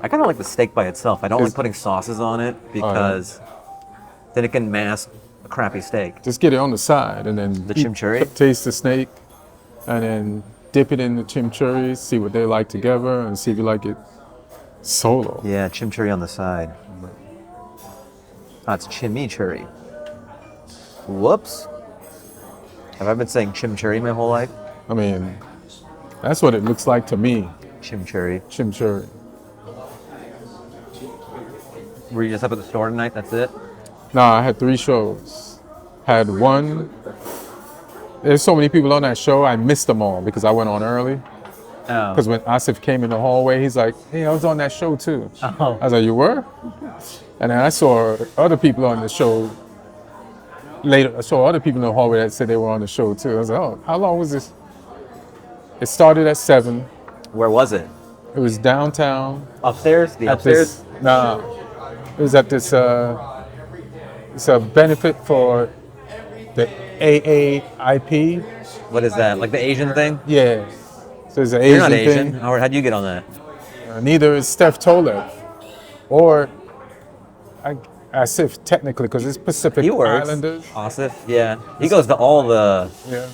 I kind of like the steak by itself. I don't like putting sauces on it because then it can mask a crappy steak. Just get it on the side and then the chimichurri. Taste the snake, and then dip it in the chimichurri. See what they like together, and see if you like it solo. Yeah, chimichurri on the side. It's chimichurri. Whoops. Have I been saying chimichurri my whole life? I mean, that's what it looks like to me. Chimichurri. Chimichurri. Were you just up at the store tonight? That's it? No, I had 3 shows. Had one. There's so many people on that show, I missed them all because I went on early. Oh. Because when Asif came in the hallway, he's like, hey, I was on that show too. Oh. I was like, you were? And then I saw other people on the show later. I saw other people in the hallway that said they were on the show too. I was like, oh, how long was this? It started at 7. Where was it? It was downtown. Upstairs? The upstairs? Nah. It was at this, it's a benefit for the AAIP. What is that? Like the Asian thing? Yeah. So it's an You're Asian not Asian. thing. How'd you get on that? Neither is Steph Tolev. Or Asif, technically, because it's Pacific Islanders. Asif, yeah. He goes to all the... Yeah.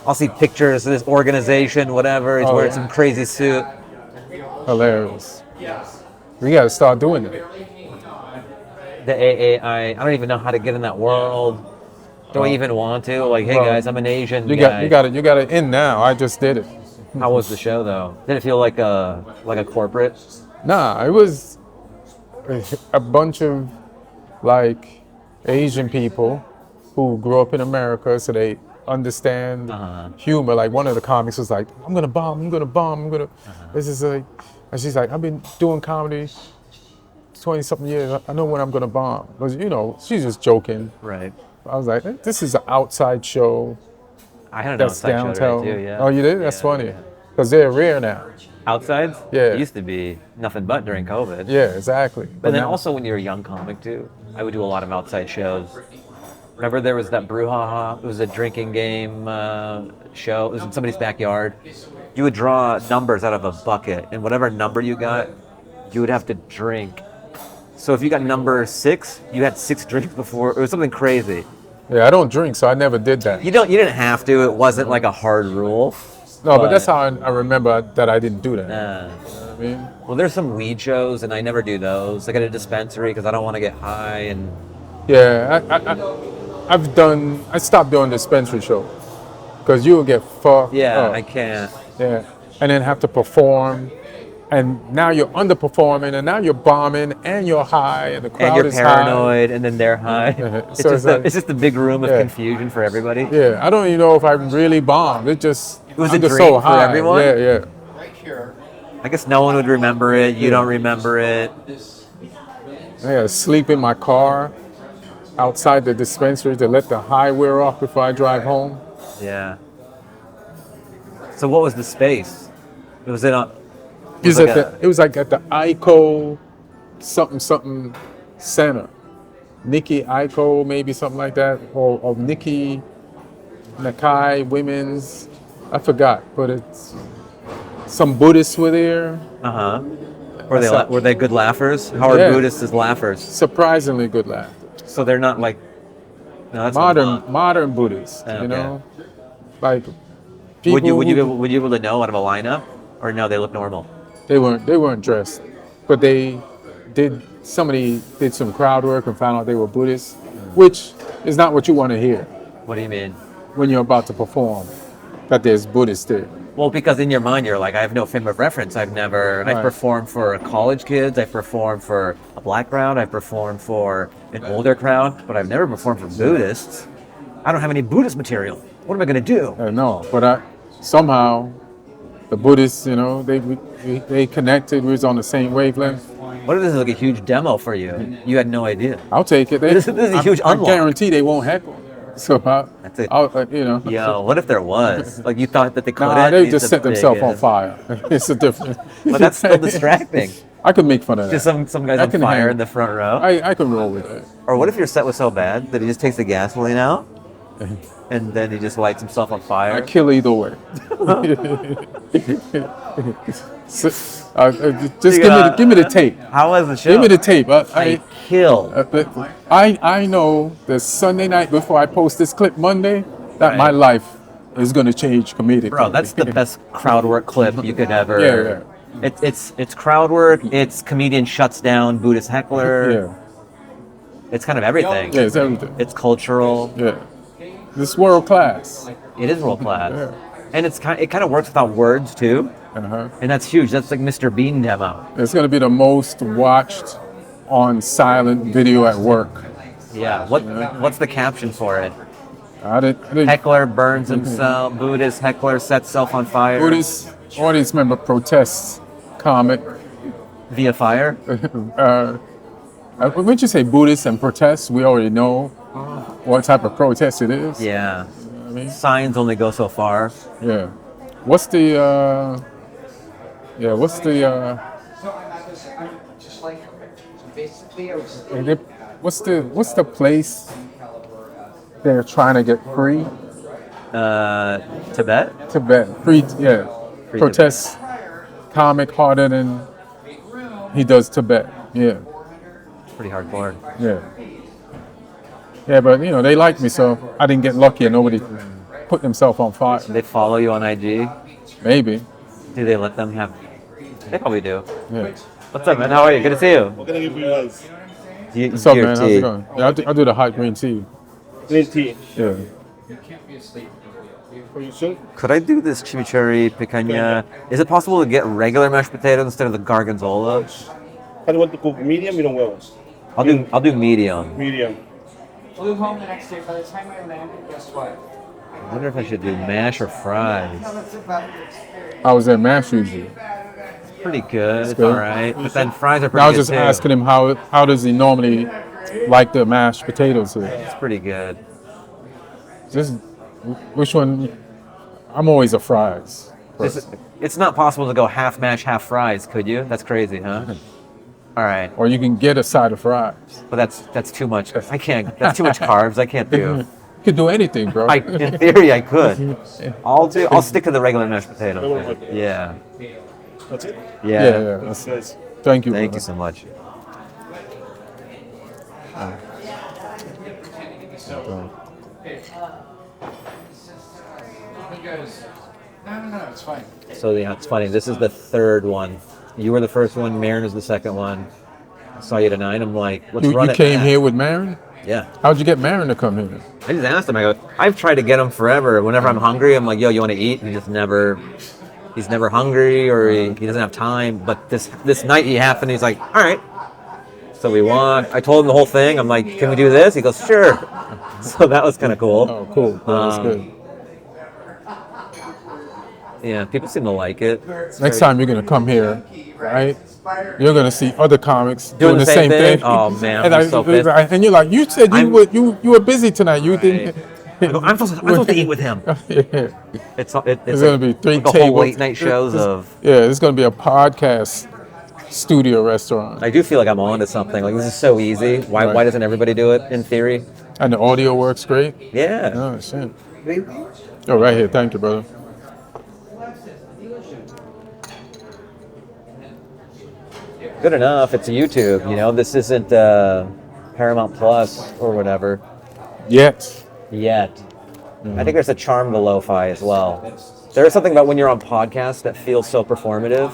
I'll see pictures of this organization, whatever. He's wearing some crazy suit. Hilarious. We got to start doing it. The AAI, I don't even know how to get in that world. Do I even want to? Like, hey guys, I'm an Asian guy. You got it in now. I just did it. How was the show though? Did it feel like a corporate? Nah, it was a bunch of like Asian people who grew up in America, so they understand humor. Like one of the comics was like, I'm gonna bomb. This is like, and she's like, I've been doing comedy 20-something years. I know when I'm gonna bomb. Because, you know, she's just joking. Right. I was like, this is an outside show. I had an That's outside show downtown. there too, yeah. Oh, you did? That's funny. Because they're rare now. Outsides? Yeah. It used to be nothing but during COVID. Yeah, exactly. But then also when you're a young comic too, I would do a lot of outside shows. Remember there was that brouhaha? It was a drinking game show. It was in somebody's backyard. You would draw numbers out of a bucket, and whatever number you got, you would have to drink. So if you got number 6, you had 6 drinks before. It was something crazy. Yeah, I don't drink, so I never did that. You didn't have to. It wasn't like a hard rule. No, but that's how I remember that I didn't do that. You know what I mean? Well, there's some weed shows, and I never do those. Like at a dispensary because I don't want to get high. And yeah, I stopped doing dispensary show because you will get fucked up. I can't. Yeah, and then have to perform, and now you're underperforming, and now you're bombing, and you're high, and the crowd is high. And you're paranoid, and then they're high. It's just a big room of confusion for everybody. Yeah, I don't even know if I really bombed. It was a dream so for high. everyone? Yeah. I guess no one would remember it. You don't remember it. I had to sleep in my car outside the dispensary to let the high wear off before I drive home. Yeah. So what was the space? It was in a... It was like at the ICO something center. Nikki ICO, maybe something like that. Or Nikki Nakai Women's. I forgot, but it's some Buddhists were there. Were they good laughers? How are Buddhists as laughers? Surprisingly good laughter. So they're not like... No, that's modern Buddhists, you know? Like people would you be able to know out of a lineup? Or no, they look normal? They weren't dressed, but somebody did some crowd work and found out they were Buddhists, which is not what you want to hear. What do you mean? When you're about to perform, that there's Buddhists there. Well, because in your mind you're like, I have no frame of reference. I've performed for college kids, I've performed for a black crowd, I've performed for an older crowd, but I've never performed for Buddhists. I don't have any Buddhist material. What am I going to do? No, but somehow the Buddhists, you know, they connected. We was on the same wavelength. What if this is like a huge demo for you? You had no idea. I'll take it. This is a huge unlock. I guarantee they won't heckle. So that's it. You know. Yo, what if there was? Like you thought that they couldn't? Nah, they just set themselves on fire. It's a different. But that's still distracting. I could make fun of that. Just some guys on fire in the front row. I can roll with it. Or what if your set was so bad that he just takes the gasoline out and then he just lights himself on fire? I kill either way. Just give me the tape. How was the show? Give me the tape. I killed. I know that Sunday night before I post this clip Monday that Right. my life is going to change comedically. Bro, that's the best crowd work clip you could ever. Yeah. It's crowd work. It's comedian shuts down Buddhist heckler. Yeah. It's kind of everything. Yeah, it's everything. It's cultural. Yeah. This world class. It is world class. Yeah. And it kind of works without words too. Uh-huh. And that's huge. That's like Mr. Bean demo. It's going to be the most watched on silent video at work. Yeah. What's the caption for it? I didn't Heckler burns himself. Buddhist heckler sets self on fire. Buddhist audience member protests comic. Via fire. When you say Buddhist and protest, we already know what type of protest it is. Yeah. I mean, Signs only go so far. yeah. What's the what's the place they're trying to get free? Tibet? Tibet. Free, yeah. Free Protest comic harder than he does Tibet. Yeah. Pretty hardcore. Yeah. Yeah, but you know, they like me, so I didn't get lucky and nobody put themselves on fire. They follow you on IG? Maybe. Do they let them have? They probably do. Yeah. What's up, man? How are you? Good to see you. What can I give you guys? What's up, man? How's it going? Yeah, I'll do the hot green tea. Green tea. Yeah. Are you sure? Could I do this chimichurri picanha? Is it possible to get regular mashed potatoes instead of the gargonzola? How do you want to cook? Medium, you don't want? I'll do medium. Medium. Flew home the next day. By the time I landed, guess what? I wonder if I should do mash or fries. How was that mash usually? Pretty good. It's good. all right. But then fries are pretty I was good just too. asking him how does he normally like the mashed potatoes here? It's pretty good. Just which one? I'm always a fries. It's not possible to go half mash, half fries, could you? That's crazy, huh? All right. Or you can get a side of fries. But that's too much. I can't. That's too much carbs. I can't do. You could do anything, bro. In theory, I could. I'll stick to the regular mashed potatoes. Man. Yeah. That's it? Yeah. Yeah. That's nice. Thank you. Thank brother. you so much. He goes, no, it's fine. So yeah, it's funny. This is the third one. You were the first one. Marin is the second one. I saw you tonight. I'm like, let's run You it. came back. here with Marin? Yeah. How'd you get Marin to come here? I just asked him. I go, I've tried to get him forever. Whenever I'm hungry, I'm like, yo, you want to eat? And he's never hungry or he doesn't have time. But this night he happened. He's like, all right. So we walked. I told him the whole thing. I'm like, can we do this? He goes, sure. So that was kind of cool. Oh, cool. That's good. Yeah, people seem to like it. Next time you're gonna come here, right? You're gonna see other comics doing the same thing. Oh man, and I'm so pissed. and you're like, you said you were busy tonight. You didn't. I go, I'm supposed to eat with him. Yeah. It's gonna be three like a whole tables. late night shows of. Yeah, it's gonna be a podcast studio restaurant, I do feel like I'm on to something. Like this is so easy. Why Right. doesn't everybody do it in theory? and the audio works great. Yeah. Oh shit. Oh, right here. Thank you, brother. Good enough. It's a YouTube. You know, this isn't Paramount Plus or whatever Yet. yet. I think there's a charm to lo-fi as well. There is something about when you're on podcasts that feels so performative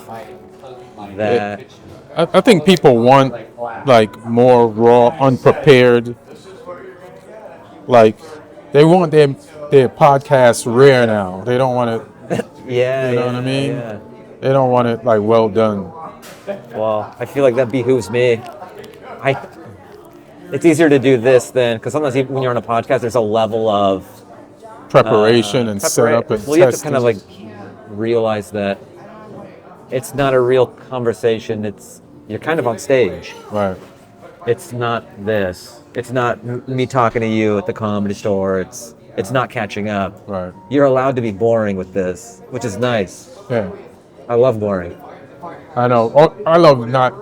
that I think people want like more raw, unprepared. Like they want their podcast rare now. They don't want it. yeah, You know what I mean? Yeah. They don't want it like well done. Well, I feel like that behooves me. It's easier to do this than because sometimes even when you're on a podcast, there's a level of Preparation and setup and well, you have to testing. kind of like realize that it's not a real conversation. You're kind of on stage. Right. It's not this. It's not me talking to you at the Comedy Store. It's not catching up. Right. You're allowed to be boring with this, which is nice. Yeah. I love boring. I know. I love not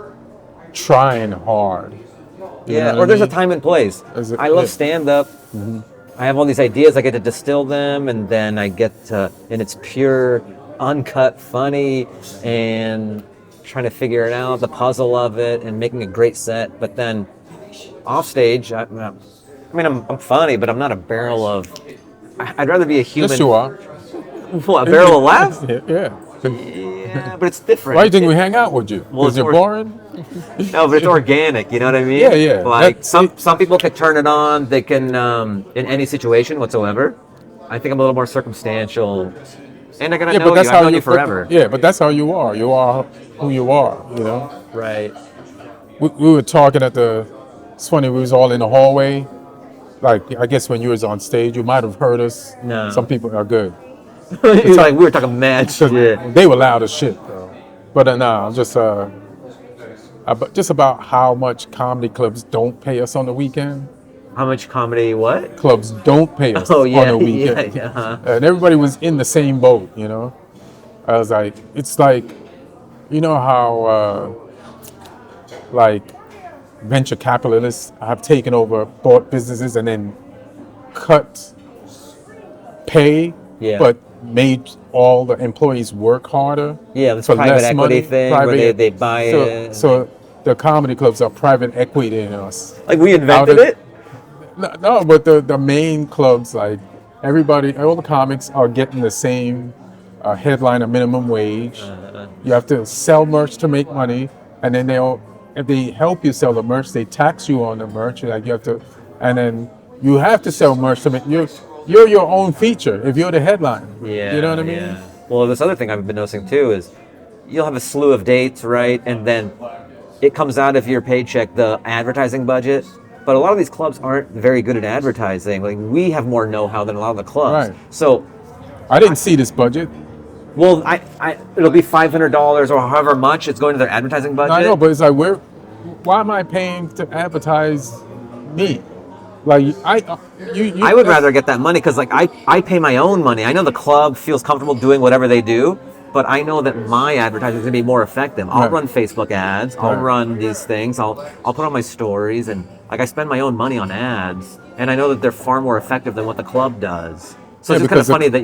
trying hard. You know Yeah, what or I there's a mean? time and place. Is it- I love yeah. stand-up. I have all these ideas. I get to distill them, and then I get to, and it's pure, uncut, funny, and trying to figure it out, the puzzle of it, and making a great set. But then off stage, I mean, I'm funny, but I'm not a barrel of. I'd rather be a human. Yes, you are. What, a barrel of laughs? Yeah. Yeah, but it's different. Why do you think we hang out with you? Because it's you're boring? No, but it's organic. You know what I mean? Yeah, yeah. Like some people can turn it on. They can in any situation whatsoever. I think I'm a little more circumstantial, and I gotta know you. I've known you forever. But that's how you are. You are who you are. You know. Right. We were talking at the. It's funny. We was all in the hallway. Like I guess when you was on stage, you might have heard us. No. Some people are good. It's like we were talking mad shit. They were loud as shit, though. But no, just about how much comedy clubs don't pay us on the weekend. How much comedy? What? Clubs don't pay us on the weekend. Yeah, uh-huh. And everybody was in the same boat, you know. I was like, it's like, you know how like venture capitalists have taken over, bought businesses, and then cut pay, but made all the employees work harder. Yeah, this for private less equity money. thing where they buy it. So the comedy clubs are private equity in us. Like we invented it? No, but the main clubs, like everybody, all the comics are getting the same headliner minimum wage. You have to sell merch to make money, and then if they help you sell the merch, they tax you on the merch. Like you have to, and then you have to sell merch to make you're your own feature if you're the headline. Yeah. You know what I mean? Yeah. Well, this other thing I've been noticing too is you'll have a slew of dates, right? And then it comes out of your paycheck, the advertising budget. But a lot of these clubs aren't very good at advertising. Like we have more know-how than a lot of the clubs. Right. So I didn't see this budget. Well, it'll be $500 or however much it's going to their advertising budget. I know, but it's like why am I paying to advertise me? Like I would rather get that money because like I pay my own money. I know the club feels comfortable doing whatever they do, but I know that my advertising is gonna be more effective. I'll run Facebook ads. I'll run these things. I'll put on my stories, and like I spend my own money on ads, and I know that they're far more effective than what the club does. So it's just kind of funny that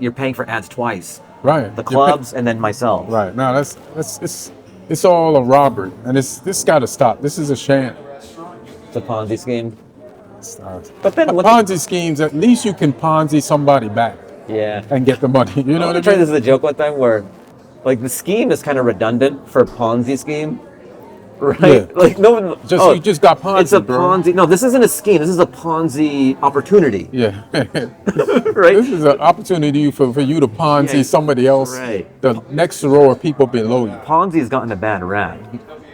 you're paying for ads twice. Right. The clubs and then myself. Right. No, it's all a robbery, and this got to stop. This is a sham. It's a Ponzi scheme. But then Ponzi schemes, at least you can Ponzi somebody back. Yeah. And get the money. You know what I mean? I tried this as a joke one time where, like, the scheme is kind of redundant for Ponzi scheme, right? Yeah. Like no one. You just got Ponzi. It's a bro. Ponzi. No, this isn't a scheme. This is a Ponzi opportunity. Yeah. Right. This is an opportunity for you to Ponzi somebody else. Right. The next row of people below you. Ponzi has gotten a bad rap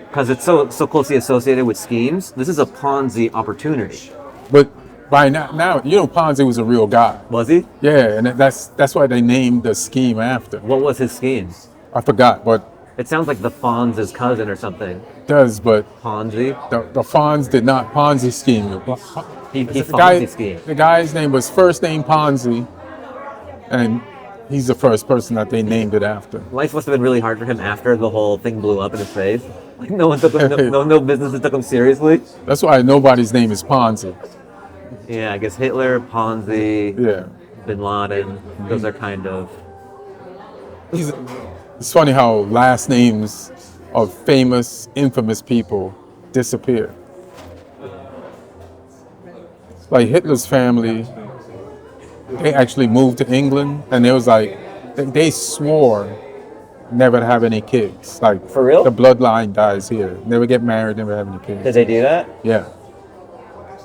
because it's so closely associated with schemes. This is a Ponzi opportunity. But by now, you know, Ponzi was a real guy. Was he? Yeah, and that's why they named the scheme after. What was his scheme? I forgot, but It sounds like the Fonz's cousin or something. it does, but Ponzi? the Fonz did not Ponzi scheme. He The Fonzi scheme. The guy's name was first name Ponzi, and he's the first person that they named it after. Life must have been really hard for him after the whole thing blew up in his face. Like no one took him, no businesses took him seriously. That's why nobody's name is Ponzi. Yeah, I guess Hitler, Ponzi, Yeah. Bin Laden, those are kind of. It's funny how last names of famous, infamous people disappear. Like Hitler's family, they actually moved to England, and it was like, they swore never to have any kids. Like, For real? The bloodline dies here. Never get married, never have any kids. Did they do that? Yeah.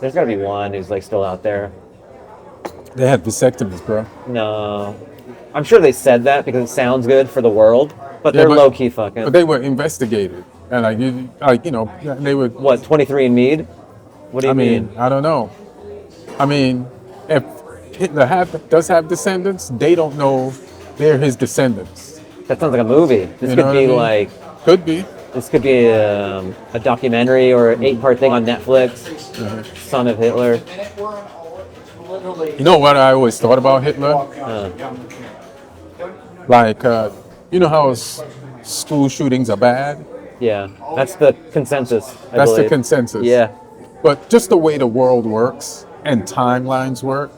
There's got to be one who's like still out there. They had vasectomies, bro. No, I'm sure they said that because it sounds good for the world, but they're low key fucking. But they were investigated, and they were. What, 23andMe? What do you mean? I don't know. I mean, if Hitler does have descendants, they don't know they're his descendants. That sounds like a movie. This could be like. Could be. This could be a documentary or an 8-part thing on Netflix. Son of Hitler. You know what I always thought about Hitler? Like, you know how school shootings are bad? Yeah, that's the consensus. I That's the believe. consensus. Yeah. But just the way the world works and timelines work,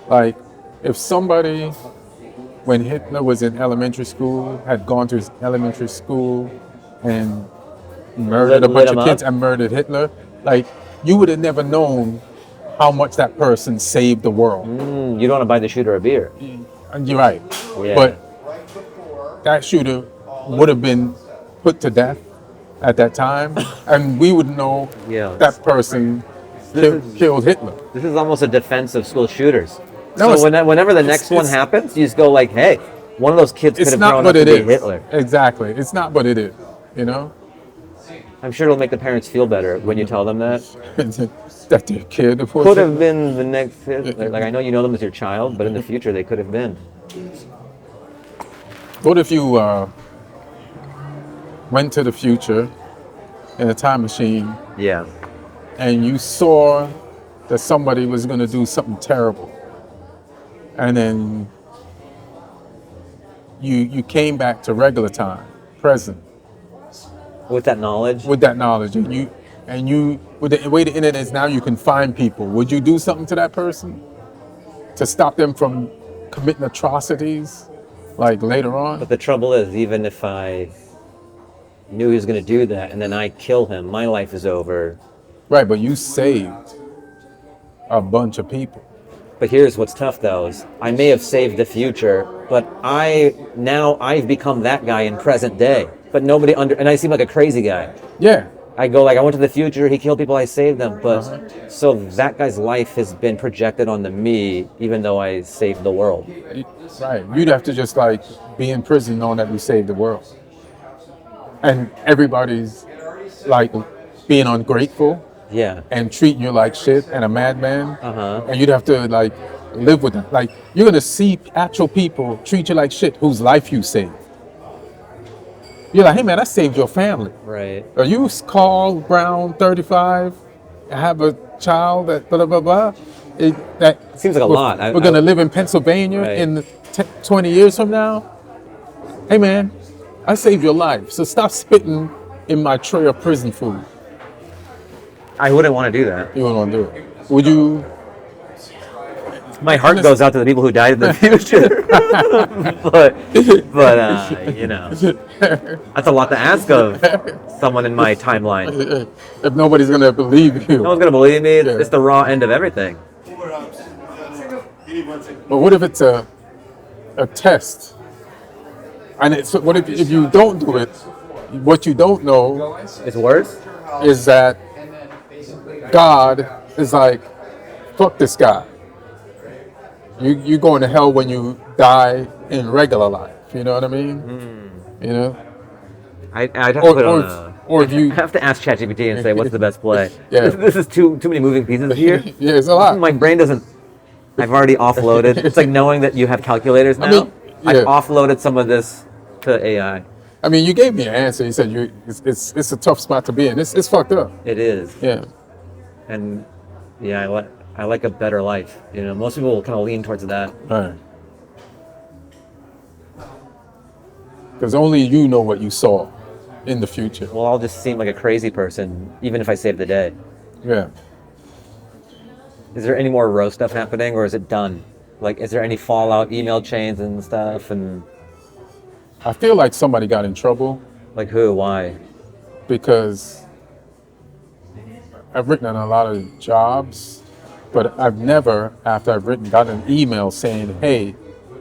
like if somebody, when Hitler was in elementary school, had gone to his elementary school and murdered a Lit bunch him of kids up? and murdered Hitler, like you would have never known how much that person saved the world. You don't want to buy the shooter a beer. And you're right. Yeah. But that shooter would have been put to death at that time, and we would know Yeah. that person killed Hitler. This is almost a defense of school shooters. No, So it's- whenever the next one it's- happens, you just go like, hey, one of those kids could It's have not grown what up to it be is. Hitler. Exactly. It's not what it is. You know, I'm sure it'll make the parents feel better when you tell them that. that their kid was Could have been the next Hitler. Like, I know you know them as your child, but in the future they could have been. What if you went to the future in a time machine Yeah. and you saw that somebody was going to do something terrible, and then you came back to regular time, present, With that knowledge, with that knowledge, and you with the way the internet is now, you can find people. Would you do something to that person to stop them from committing atrocities, like later on? but the trouble is, even if I knew he was going to do that and then I kill him, my life is over. Right, but you saved a bunch of people. But here's what's tough though, is I may have saved the future, but I've become that guy in present day. But nobody and I seem like a crazy guy. Yeah, I go like, I went to the future, he killed people, I saved them. But so that guy's life has been projected onto me, even though I saved the world. right. You'd have to just like be in prison knowing that you saved the world. And everybody's like being ungrateful Yeah. and treating you like shit and a madman. Uh-huh. And you'd have to like live with that. Like you're gonna see actual people treat you like shit whose life you saved. You're like, hey man, I saved your family. Right. Are you Carl Brown, 35, have a child that blah blah blah? That Seems like a lot. We're gonna live in Pennsylvania Right. in 20 years from now. Hey man, I saved your life, so stop spitting in my tray of prison food. I wouldn't want to do that. You wouldn't want to do it. Would you? My heart goes out to the people who died in the future. but you know, that's a lot to ask of someone in my timeline. If nobody's gonna believe you. No one's gonna believe me. Yeah. It's the raw end of everything. But what if it's a test? And it's what if you don't do it? What you don't know It's worse. is that God is like, fuck this guy. You going to hell when you die in regular life. You know what I mean? You know? I'd have to put on a. Or if you I have to ask ChatGPT and say what's the best play. Yeah. This is too many moving pieces here. yeah, it's a lot. My brain doesn't. I've already offloaded. It's like knowing that you have calculators now. mean, yeah. I've offloaded some of this to AI. I mean, you gave me an answer. You said it's a tough spot to be in. It's fucked up. It is. Yeah. And yeah, I like a better life. You know, most people will kind of lean towards that. Right. Because only you know what you saw in the future. Well, I'll just seem like a crazy person, even if I save the day. Yeah. Is there any more roast stuff happening, or is it done? Like, is there any fallout, email chains and stuff, and I feel like somebody got in trouble like who, why? because I've written on a lot of jobs, but I've never, after I've written, got an email saying, hey,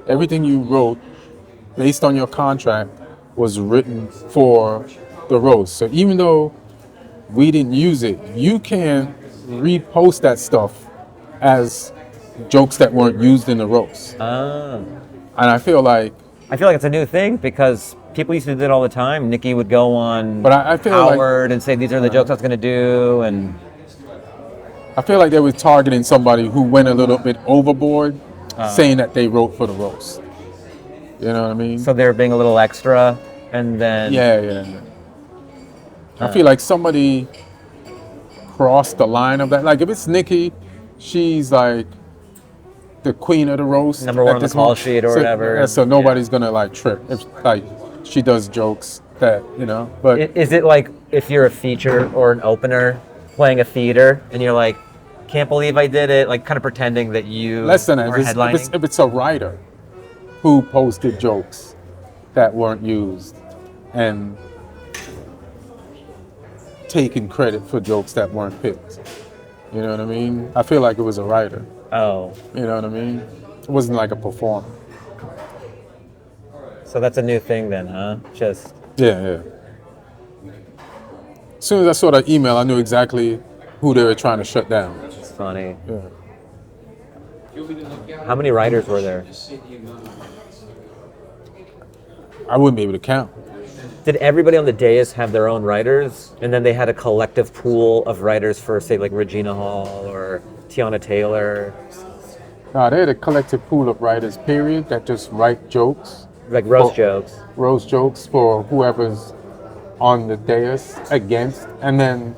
everything you wrote based on your contract was written for the roast. So even though we didn't use it, you can repost that stuff as jokes that weren't used in the roast. Ah. And I feel like, I feel like it's a new thing because people used to do that all the time. Nikki would go on but I feel like Howard and say these are the jokes I was going to do, and they were targeting somebody who went a little bit overboard, saying that they wrote for the roast. You know what I mean? so they're being a little extra, and then Yeah. I feel like somebody crossed the line of that. Like if it's Nikki, she's like the queen of the roast. Number one at on the this call moment. sheet or So- whatever. and so nobody's gonna like trip. If like she does jokes that, you know, but Is it like if you're a feature or an opener playing a theater and you're like, can't believe I did it, like kind of pretending that you less than that. are headlining? If it's a writer who posted jokes that weren't used, and taking credit for jokes that weren't picked. You know what I mean? I feel like it was a writer. Oh, You know what I mean? It wasn't like a performer. so that's a new thing then, huh? Just Yeah. As soon as I saw that email, I knew exactly who they were trying to shut down. it's funny. Yeah. How many writers were there? I wouldn't be able to count. Did everybody on the dais have their own writers, and then they had a collective pool of writers for, say, like Regina Hall or Tiana Taylor, No, they had a collective pool of writers, period, that just write jokes, like roast Oh. jokes? roast jokes for whoever's on the dais against, and then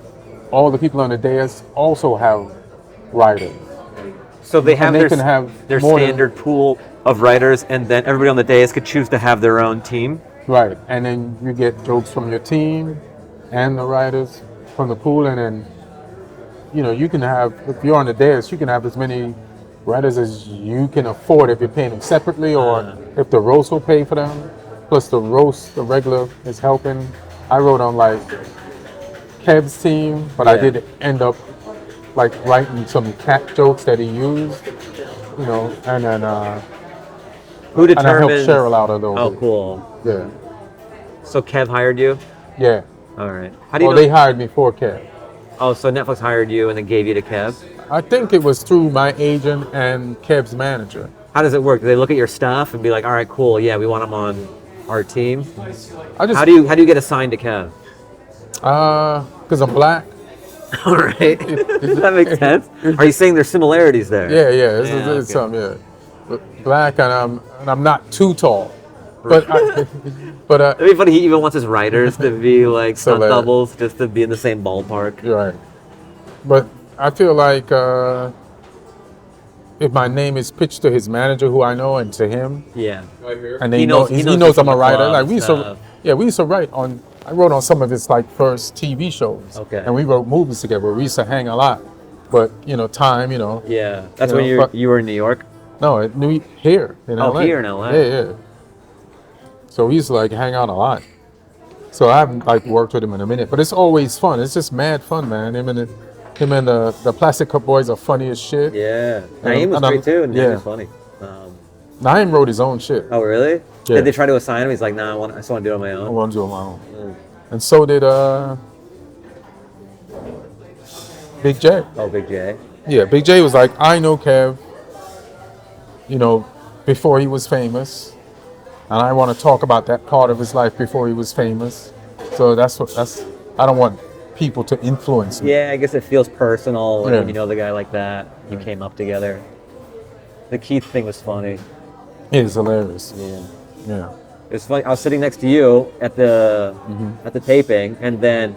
all the people on the dais also have writers. So they have they their, can have their more than- standard pool of writers, and then everybody on the dais could choose to have their own team. Right, and then you get jokes from your team and the writers from the pool, and then, you know, you can have, if you're on the dais, you can have as many writers as you can afford if you're paying them separately, or if the roast will pay for them, plus the roast, the regular is helping. I wrote on like Kev's team, but I Yeah. did end up like writing some cat jokes that he used, you know, and then Who and I helped determines? Cheryl out a little Oh, bit. cool. Yeah, So Kev hired you? yeah. All right. How do you Well, know? they hired me for Kev. Oh, so Netflix hired you and then gave you to Kev? I think it was through my agent and Kev's manager. How does it work? Do they look at your stuff and be like, all right, cool, yeah, we want him on our team? I just How do you get assigned to Kev? because I'm black. All right. That makes sense. Are you saying there's similarities there? Yeah, it's okay. something. Yeah, but black and I'm not too tall, but but It'd be funny, he even wants his writers to be like stunt that- doubles just to be in the same ballpark. you're right. But I feel like if my name is pitched to his manager, who I know, and to him, Yeah. and He they knows- know he he knows knows you I'm from a the writer. club Like and we used to, stuff. yeah, we used to write on. I wrote on some of his like first TV shows. Okay. And we wrote movies together. We used to hang a lot, but you know, time, you know. Yeah. That's You when know, but- you were in New York? No, here in Oh, LA. here in LA. Yeah. So we used to like hang out a lot. So I haven't like worked with him in a minute, but it's always fun. It's just mad fun, man. Him and the Plastic Cup Boys are funny as shit. Yeah. Naeem was and I'm- great too, and yeah. he was funny. Naeem wrote his own shit. Oh, really? Yeah. Did they try to assign him? He's like, nah, I just want to do it on my I own. want to do it on my own. And so did Big J. Oh, Big J. Yeah, Big J was like, I know Kev, you know, before he was famous, and I want to talk about that part of his life before he was famous. So I don't want people to influence me. Yeah, I guess it feels personal Yeah. when you know the guy like that. You came up together. The Keith thing was funny. It is hilarious. Yeah. Yeah. It was funny. I was sitting next to you at the taping, and then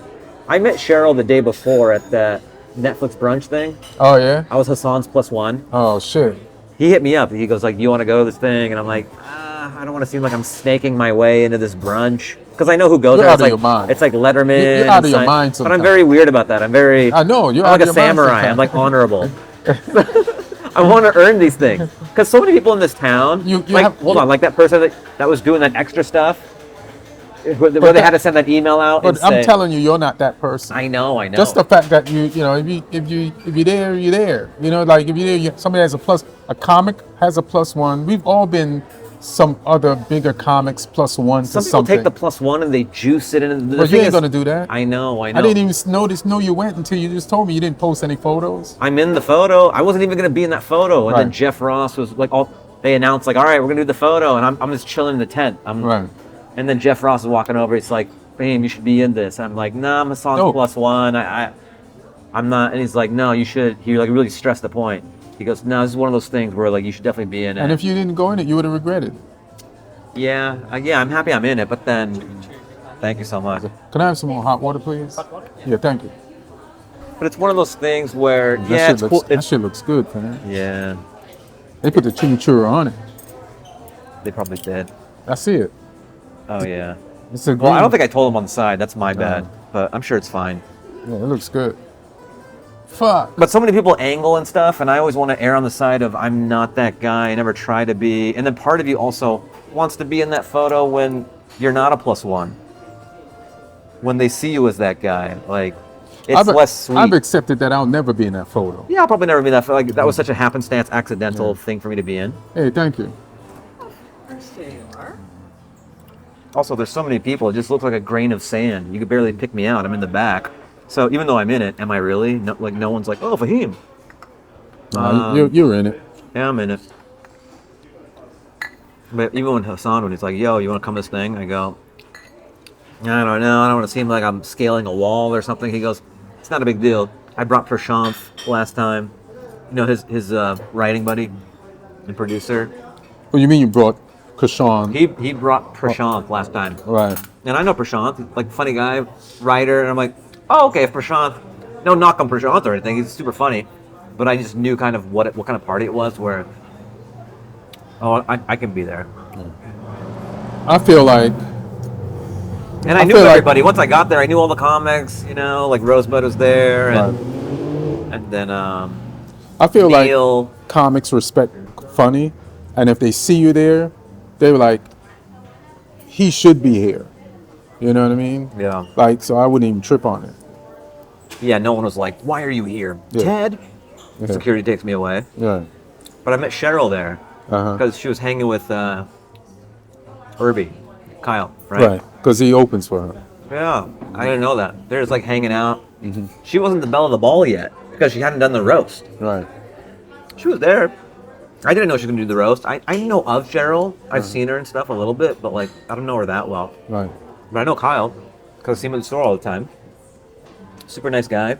I met Cheryl the day before at that Netflix brunch thing. Oh yeah. I was Hassan's +1. Oh shit. He hit me up. He goes like, "You want to go to this thing?" And I'm like, "I don't want to seem like I'm snaking my way into this brunch." Because I know who goes You're there. out It's of like, your mind. It's like Letterman. You're out of and your Sein- mind But I'm sometimes. very weird about that. I know you're I'm out like of a your mind samurai. I'm sometimes. like honorable. I want to earn these things. Because so many people in this town, You like, have- hold on, like that person that was doing that extra stuff, where they that- had to send that email out. But and I'm say, telling you, you're not that person. I know. Just the fact that you know, if you're there, you're there. You know, like if you're there, somebody has a comic has a +1. We've all been some other bigger comics +1 to Some people something. take the +1 and they juice it in. The But you thing ain't is- gonna do that. I know. I didn't even know you went until you just told me you didn't post any photos. I'm in the photo. I wasn't even gonna be in that photo, and then Right. Jeff Ross was like, they announced like, all right, we're gonna do the photo, and I'm just chilling in the tent. Right. And then Jeff Ross is walking over. He's like, "Bam, you should be in this." I'm like, "Nah, I'm a song No. +1. I'm not." And he's like, "No, you should." He like really stressed the point. He goes, "No, this is one of those things where like you should definitely be in it." And if you didn't go in it, you would have regretted. yeah, I'm happy I'm in it, but then, thank you so much. Can I have some more hot water, please? Hot water? Yeah, thank you. But it's one of those things where That yeah, shit it's looks, cool. that shit looks good, man. Yeah, They put the chimichurri on it. they probably did. I see it. Oh yeah. It's a green. Well, I don't think I told him on the side. That's my bad. But I'm sure it's fine. Yeah, it looks good. Fuck. But so many people angle and stuff, and I always want to err on the side of I'm not that guy. I never try to be. And then part of you also wants to be in that photo when you're not a +1. When they see you as that guy, like It's less sweet. I've accepted that I'll never be in that photo. Yeah, I'll probably never be that. Like that was such a happenstance, accidental thing for me to be in. Hey, thank you. Also, there's so many people. It just looks like a grain of sand. You could barely pick me out. I'm in the back. So even though I'm in it, am I really? No, like no one's like, oh, Fahim. You're in it. Yeah, I'm in it. But even when Hasan, when he's like, yo, you want to come to this thing? I go, I don't know. I don't want to seem like I'm scaling a wall or something. He goes, it's not a big deal. I brought Prashant last time. You know, his writing buddy and producer. What you mean you brought Kashawn? He brought Prashant last time. Right. And I know Prashant, like funny guy, writer, and I'm like, oh, okay, if Prashant, no knock on Prashant or anything, he's super funny. But I just knew kind of what kind of party it was where, oh, I can be there. I feel like... And I knew everybody. Once I got there, I knew all the comics, you know, like Rosebud was there, and then I feel Neil. like comics respect funny, and if they see you there, they're like, he should be here. You know what I mean? Yeah. Like, so I wouldn't even trip on it. Yeah, no one was like, why are you here? Yeah. Ted? Yeah. Security takes me away. Yeah. But I met Cheryl there because she was hanging with Irby, Kyle, Right. Because he opens for her. Yeah, I didn't know that. They're just like hanging out. She wasn't the belle of the ball yet because she hadn't done the roast. Right. She was there. I didn't know she was going to do the roast. I know of Cheryl. I've seen her and stuff a little bit, but like I don't know her that well. Right. But I know Kyle because I see him in the store all the time. Super nice guy.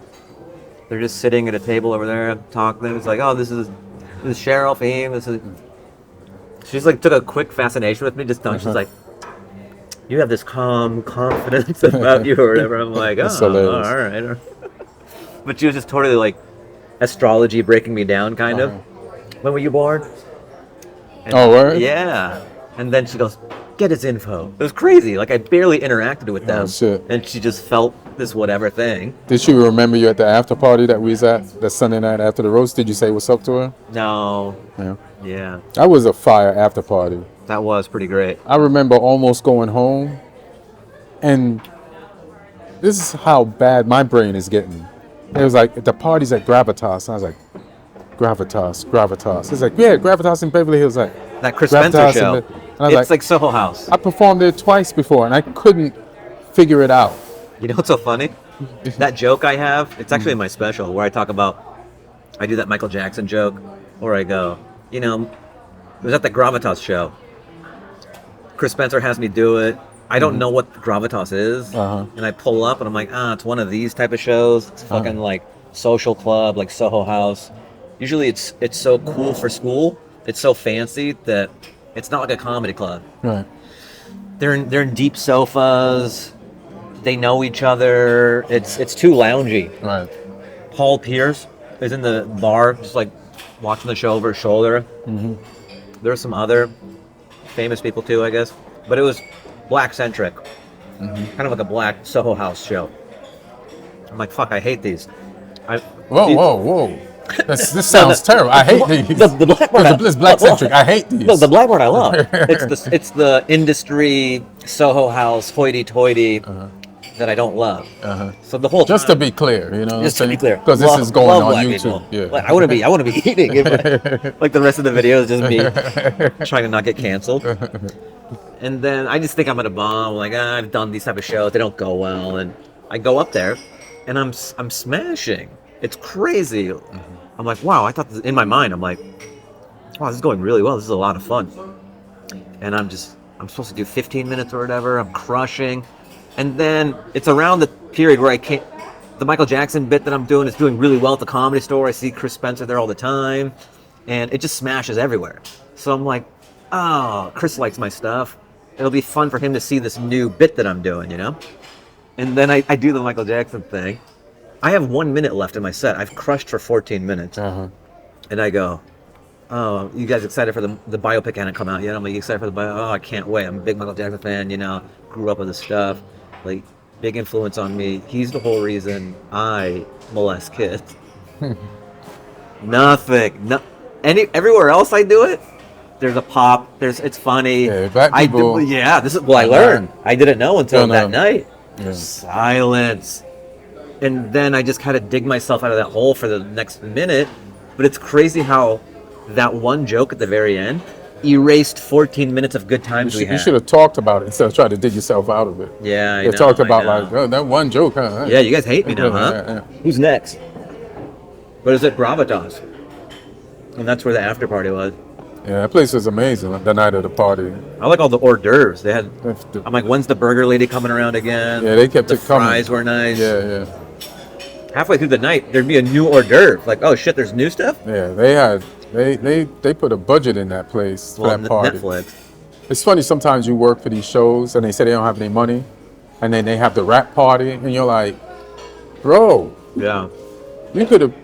They're just sitting at a table over there talking. It's like, oh, this is Cheryl Fahim. This is. She's like took a quick fascination with me. Just done. She's like, you have this calm confidence about you or whatever. I'm like, oh, all right. But she was just totally like astrology breaking me down, kind of. When were you born? And, word? Yeah. And then she goes, get his info. It was crazy. Like I barely interacted with them. Shit. And she just felt this whatever thing. Did she remember you at the after party that we was at, the Sunday night after the roast? Did you say what's up to her? No. Yeah. Yeah. That was a fire after party. That was pretty great. I remember almost going home, and this is how bad my brain is getting. It was like, the party's at Gravitas. And I was like, Gravitas. It's like, yeah, Gravitas in Beverly Hills. Like, That Chris Spencer show. And I was It's like Soho House. I performed there twice before, and I couldn't figure it out. You know what's so funny? That joke I have, it's actually in my special where I talk about, I do that Michael Jackson joke where I go, you know, it was at the Gravitas show. Chris Spencer has me do it. I don't know what Gravitas is. And I pull up and I'm like, it's one of these type of shows. It's fucking like social club, like Soho House. Usually it's so cool for school. It's so fancy that it's not like a comedy club. Right. They're in deep sofas. They know each other. It's too loungy. Right. Paul Pierce is in the bar, just like watching the show over his shoulder. There's some other famous people too, I guess. But it was black centric, kind of like a black Soho House show. I'm like, fuck, I hate these. Whoa. This sounds terrible. I hate these. The black part. It's black centric. I hate these. No, the black part I love. It's the industry Soho House hoity-toity that I don't love. So the whole time, Just to be clear, you know. just to be clear, because this is going love on black YouTube. people. Yeah. Like, I want to be eating it. Like the rest of the video is just me trying to not get canceled. And then I just think I'm gonna bomb. Like I've done these type of shows, they don't go well, and I go up there, and I'm smashing. It's crazy. I'm like, wow. I thought in my mind, I'm like, wow, this is going really well. This is a lot of fun. And I'm supposed to do 15 minutes or whatever. I'm crushing. And then it's around the period where the Michael Jackson bit that I'm doing is doing really well at the Comedy Store. I see Chris Spencer there all the time, and it just smashes everywhere. So I'm like, oh, Chris likes my stuff. It'll be fun for him to see this new bit that I'm doing, you know? And then I do the Michael Jackson thing. I have 1 minute left in my set. I've crushed for 14 minutes. And I go, oh, you guys excited for the biopic hadn't come out yet? I'm like, you excited for the biopic? Oh, I can't wait. I'm a big Michael Jackson fan, you know, grew up with his stuff. Like, big influence on me. He's the whole reason I molest kids. Nothing. Everywhere else I do it, there's a pop. It's funny. Yeah, black people. This is what I learned. I didn't know until that night. Yeah. Silence. and then I just kind of dig myself out of that hole for the next minute. But it's crazy how that one joke at the very end erased 14 minutes of good times we You had. should have talked about it instead of trying to dig yourself out of it. Yeah, I They know, talked I about know. like, oh, that one joke, huh? Yeah, you guys hate me now, huh? Yeah. Who's next? But it's at Gravitas. And that's where the after party was. Yeah, that place was amazing. The night of the party. I like all the hors d'oeuvres. They had. That's the- I'm like, when's the burger lady coming around again? Yeah, they kept the it coming. fries were nice. Yeah. Halfway through the night, there'd be a new hors d'oeuvre. Like, oh shit, there's new stuff. Yeah, they put a budget in that place for Well, that party. Netflix. It's funny, sometimes you work for these shows and they say they don't have any money, and then they have the rap party, and you're like, bro, Yeah. you could have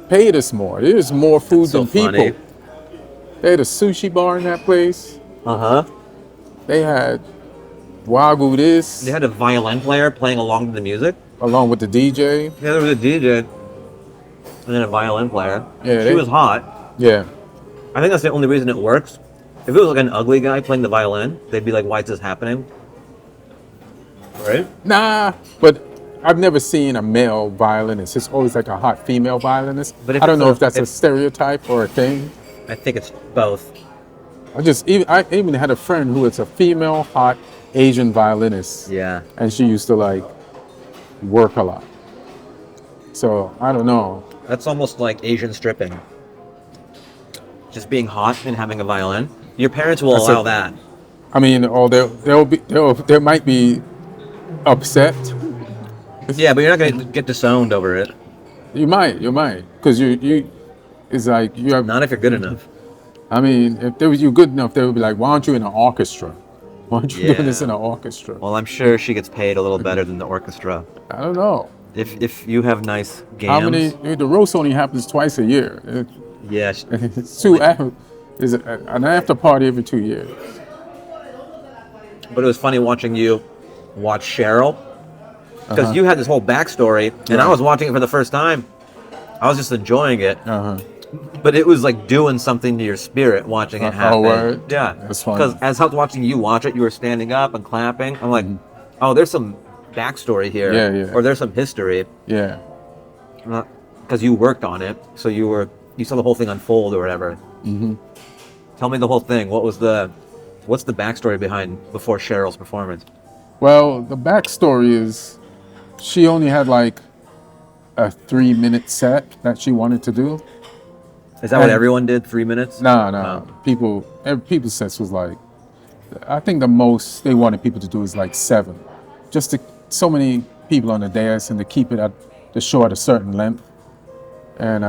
paid us more. There's more food So than people. funny. They had a sushi bar in that place. Uh huh. They had Wagyu this, They had a violin player playing along to the music. along with the DJ. Yeah, there was a DJ, and then a violin player. Yeah, she they- was hot. Yeah. I think that's the only reason it works. If it was like an ugly guy playing the violin, they'd be like, "Why is this happening?" Right? Nah, but I've never seen a male violinist. It's always like a hot female violinist. But if I don't it's know a- if that's a if- stereotype or a thing. I think it's both. I even had a friend who was a female hot Asian violinist. Yeah. And she used to like work a lot. So I don't know. That's almost like Asian stripping. Just being hot and having a violin. Your parents will That's allow a- that. I mean, or they might be upset. Yeah, but you're not gonna get disowned over it. You might, because you. It's like you have. Not if you're good enough. I mean, if they was you good enough, they would be like, "Why aren't you in an orchestra? Why aren't you doing this Yeah. in an orchestra?" Well, I'm sure she gets paid a little better than the orchestra. I don't know. If you have nice games. How many? The roast only happens twice a year. Yeah. It's is an after party every 2 years. But it was funny watching you watch Cheryl. Because Uh-huh. you had this whole backstory, and I Right. was watching it for the first time. I was just enjoying it. Uh-huh. But it was like doing something to your spirit watching it happen. word? Yeah. That's funny. Because as I was watching you watch it, you were standing up and clapping. I'm like, oh, there's some backstory here. Mm-hmm. Yeah. Or there's some history. Yeah. Because you worked on it. So you saw the whole thing unfold or whatever. Mm-hmm. Tell me the whole thing. What's the backstory behind before Cheryl's performance? Well, the backstory is she only had like a 3-minute set that she wanted to do. Is that what And- everyone did? 3 minutes? No. People's sets was like, I think the most they wanted people to do is like 7. Just to, so many people on the dais and to keep it at the show at a certain length. And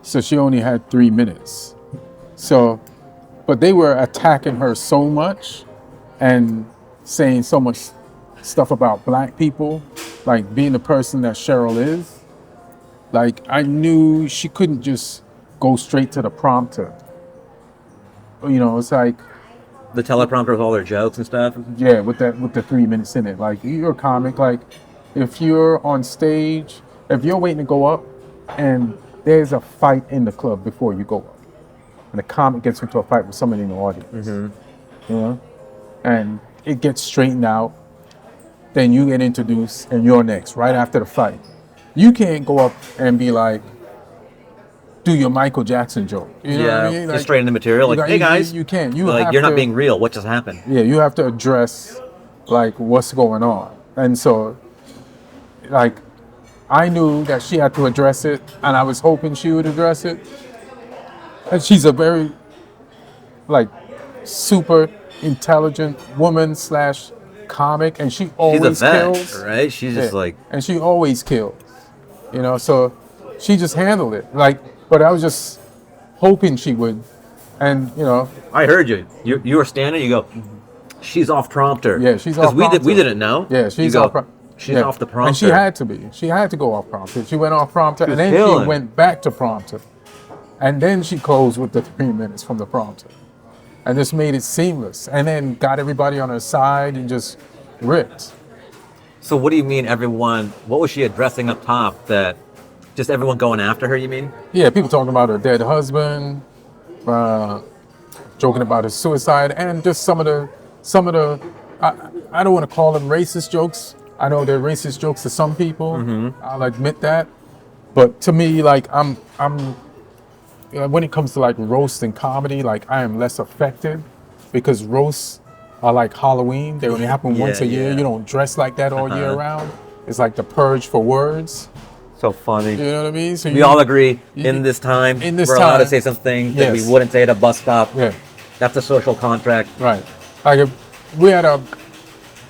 so she only had 3 minutes. So, but they were attacking her so much and saying so much stuff about black people, like being the person that Cheryl is. Like I knew she couldn't just go straight to the prompter. You know, it's like, The teleprompter with all their jokes and stuff? yeah, with the 3 minutes in it. Like you're a comic, like if you're on stage, if you're waiting to go up and there's a fight in the club before you go up, and the comic gets into a fight with somebody in the audience, you know, and it gets straightened out, then you get introduced and you're next, right after the fight. You can't go up and be like, do your Michael Jackson joke. You know what I mean? Just straight into material. Like, hey guys. You can't. You like, have you're not to- being real. What just happened? Yeah, you have to address like what's going on. And so like I knew that she had to address it, and I was hoping she would address it. And she's a very like super intelligent woman / comic, and she always She's a vet, kills. right? She's just Yeah. like, And she always kills. You know, so she just handled it. Like, but I was just hoping she would. And you know, I heard you. You were standing. You go, she's off prompter. Yeah, she's 'Cause off we prompter. didn't know. yeah, You she's go, off. She's yeah. off the prompter. And she had to be. She had to go off prompter. She went off prompter, and then killing. she went back to prompter, and then she closed with the 3 minutes from the prompter, and just made it seamless. And then got everybody on her side and just ripped. So what do you mean, everyone? What was she addressing up top? That just everyone going after her? You mean? Yeah, people talking about her dead husband, joking about his suicide, and just some of the I don't want to call them racist jokes, I know they're racist jokes to some people. I'll admit that. But to me, like when it comes to like roast and comedy, like I am less affected because roasts are like Halloween. They only happen once a year. You don't dress like that all year round. It's like the purge for words. So funny. You know what I mean? So we all agree in this time we're allowed to say something that we wouldn't say at a bus stop. Yeah. That's a social contract. Right. Like if we had a,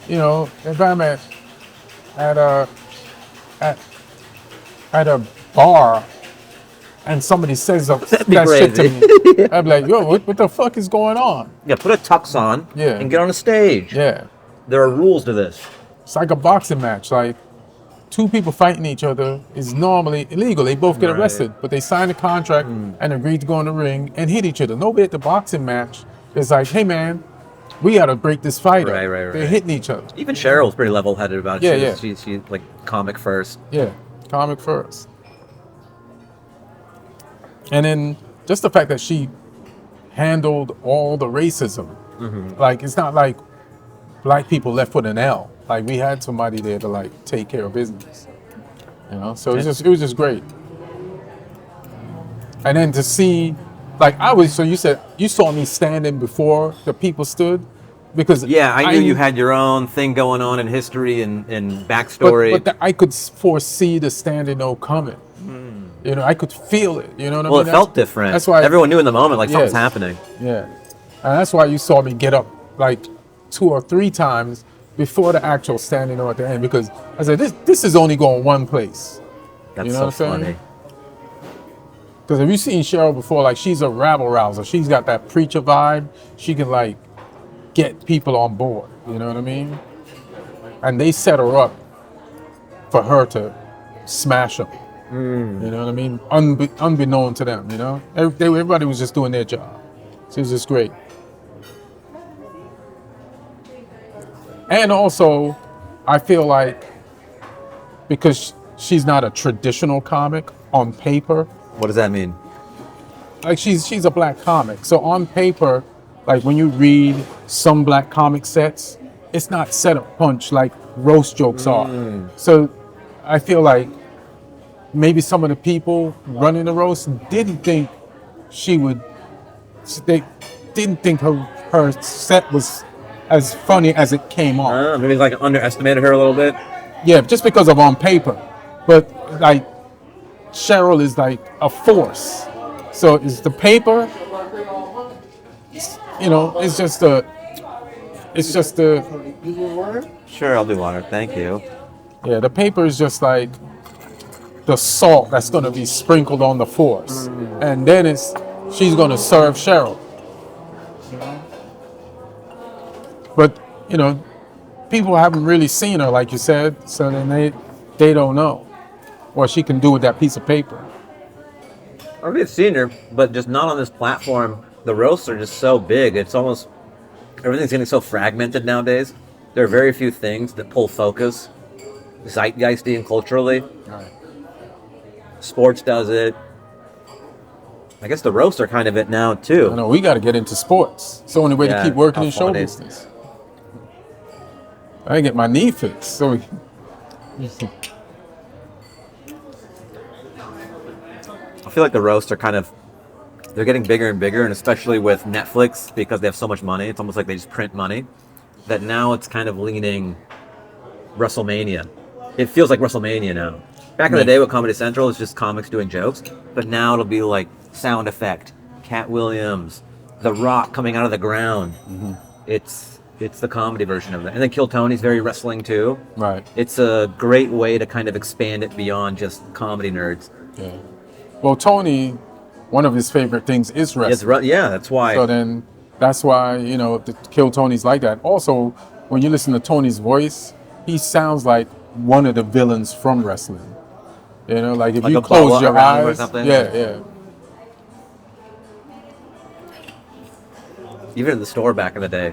if I'm at a bar and somebody says that shit to me, I'd be like, yo, what the fuck is going on? Yeah, put a tux on and get on a stage. Yeah. There are rules to this. It's like a boxing match. Like, two people fighting each other is normally illegal. They both get arrested, but they sign a contract and agree to go in the ring and hit each other. Nobody at the boxing match is like, hey man, we gotta break this fight up. They're hitting each other. Even Cheryl's pretty level-headed about it. Yeah, She's like comic first. Yeah, comic first. And then just the fact that she handled all the racism. Like, it's not like black people left with an L. Like, we had somebody there to like take care of business, So it was just great. And then to see, like so you said you saw me standing before the people stood, because I knew you had your own thing going on in history and backstory. But I could foresee the standing O coming. I could feel it. You know what I mean? Well, it felt different. That's why everyone knew in the moment, like something's happening. Yeah, and that's why you saw me get up like 2 or 3 times before the actual standing O at the end, because I said this is only going one place. That's so funny. Because have you seen Cheryl before? Like, she's a rabble rouser. She's got that preacher vibe. She can like get people on board. You know what I mean? And they set her up for her to smash them. You know what I mean? Unbeknown to them. Everybody was just doing their job. So it was just great. And also, I feel like because she's not a traditional comic on paper. What does that mean? Like, she's a black comic. So on paper, like when you read some black comic sets, it's not set up punch like roast jokes are. So I feel like maybe some of the people running the roast didn't think they didn't think her set was as funny as it came off. Maybe like underestimated her a little bit. Yeah, just because of on paper. But like Cheryl is like a force. So it's the paper. It's just the. Sure, I'll do water. Thank you. Yeah, the paper is just like the salt that's going to be sprinkled on the force, and then she's going to serve Cheryl. But people haven't really seen her, like you said, so then they don't know what she can do with that piece of paper. I've seen her, but just not on this platform. The roasts are just so big. It's almost everything's getting so fragmented nowadays. There are very few things that pull focus, zeitgeisty and culturally. Right. Sports does it. I guess the roasts are kind of it now too. I know, we got to get into sports. It's the only way to keep working in show business. I get my knee fixed. So I feel like the roasts are they're getting bigger and bigger, and especially with Netflix, because they have so much money, it's almost like they just print money, that now it's kind of leaning WrestleMania. It feels like WrestleMania now. Back in the day with Comedy Central, it's just comics doing jokes, but now it'll be like sound effect, Cat Williams, The Rock coming out of the ground. It's the comedy version of that. And then Kill Tony's very wrestling too. Right. It's a great way to kind of expand it beyond just comedy nerds. Yeah. Well, Tony, one of his favorite things is wrestling. That's why. So then, that's why, the Kill Tony's like that. Also, when you listen to Tony's voice, he sounds like one of the villains from wrestling. Like if you close your eyes. Or something. Yeah. Even in the store back in the day,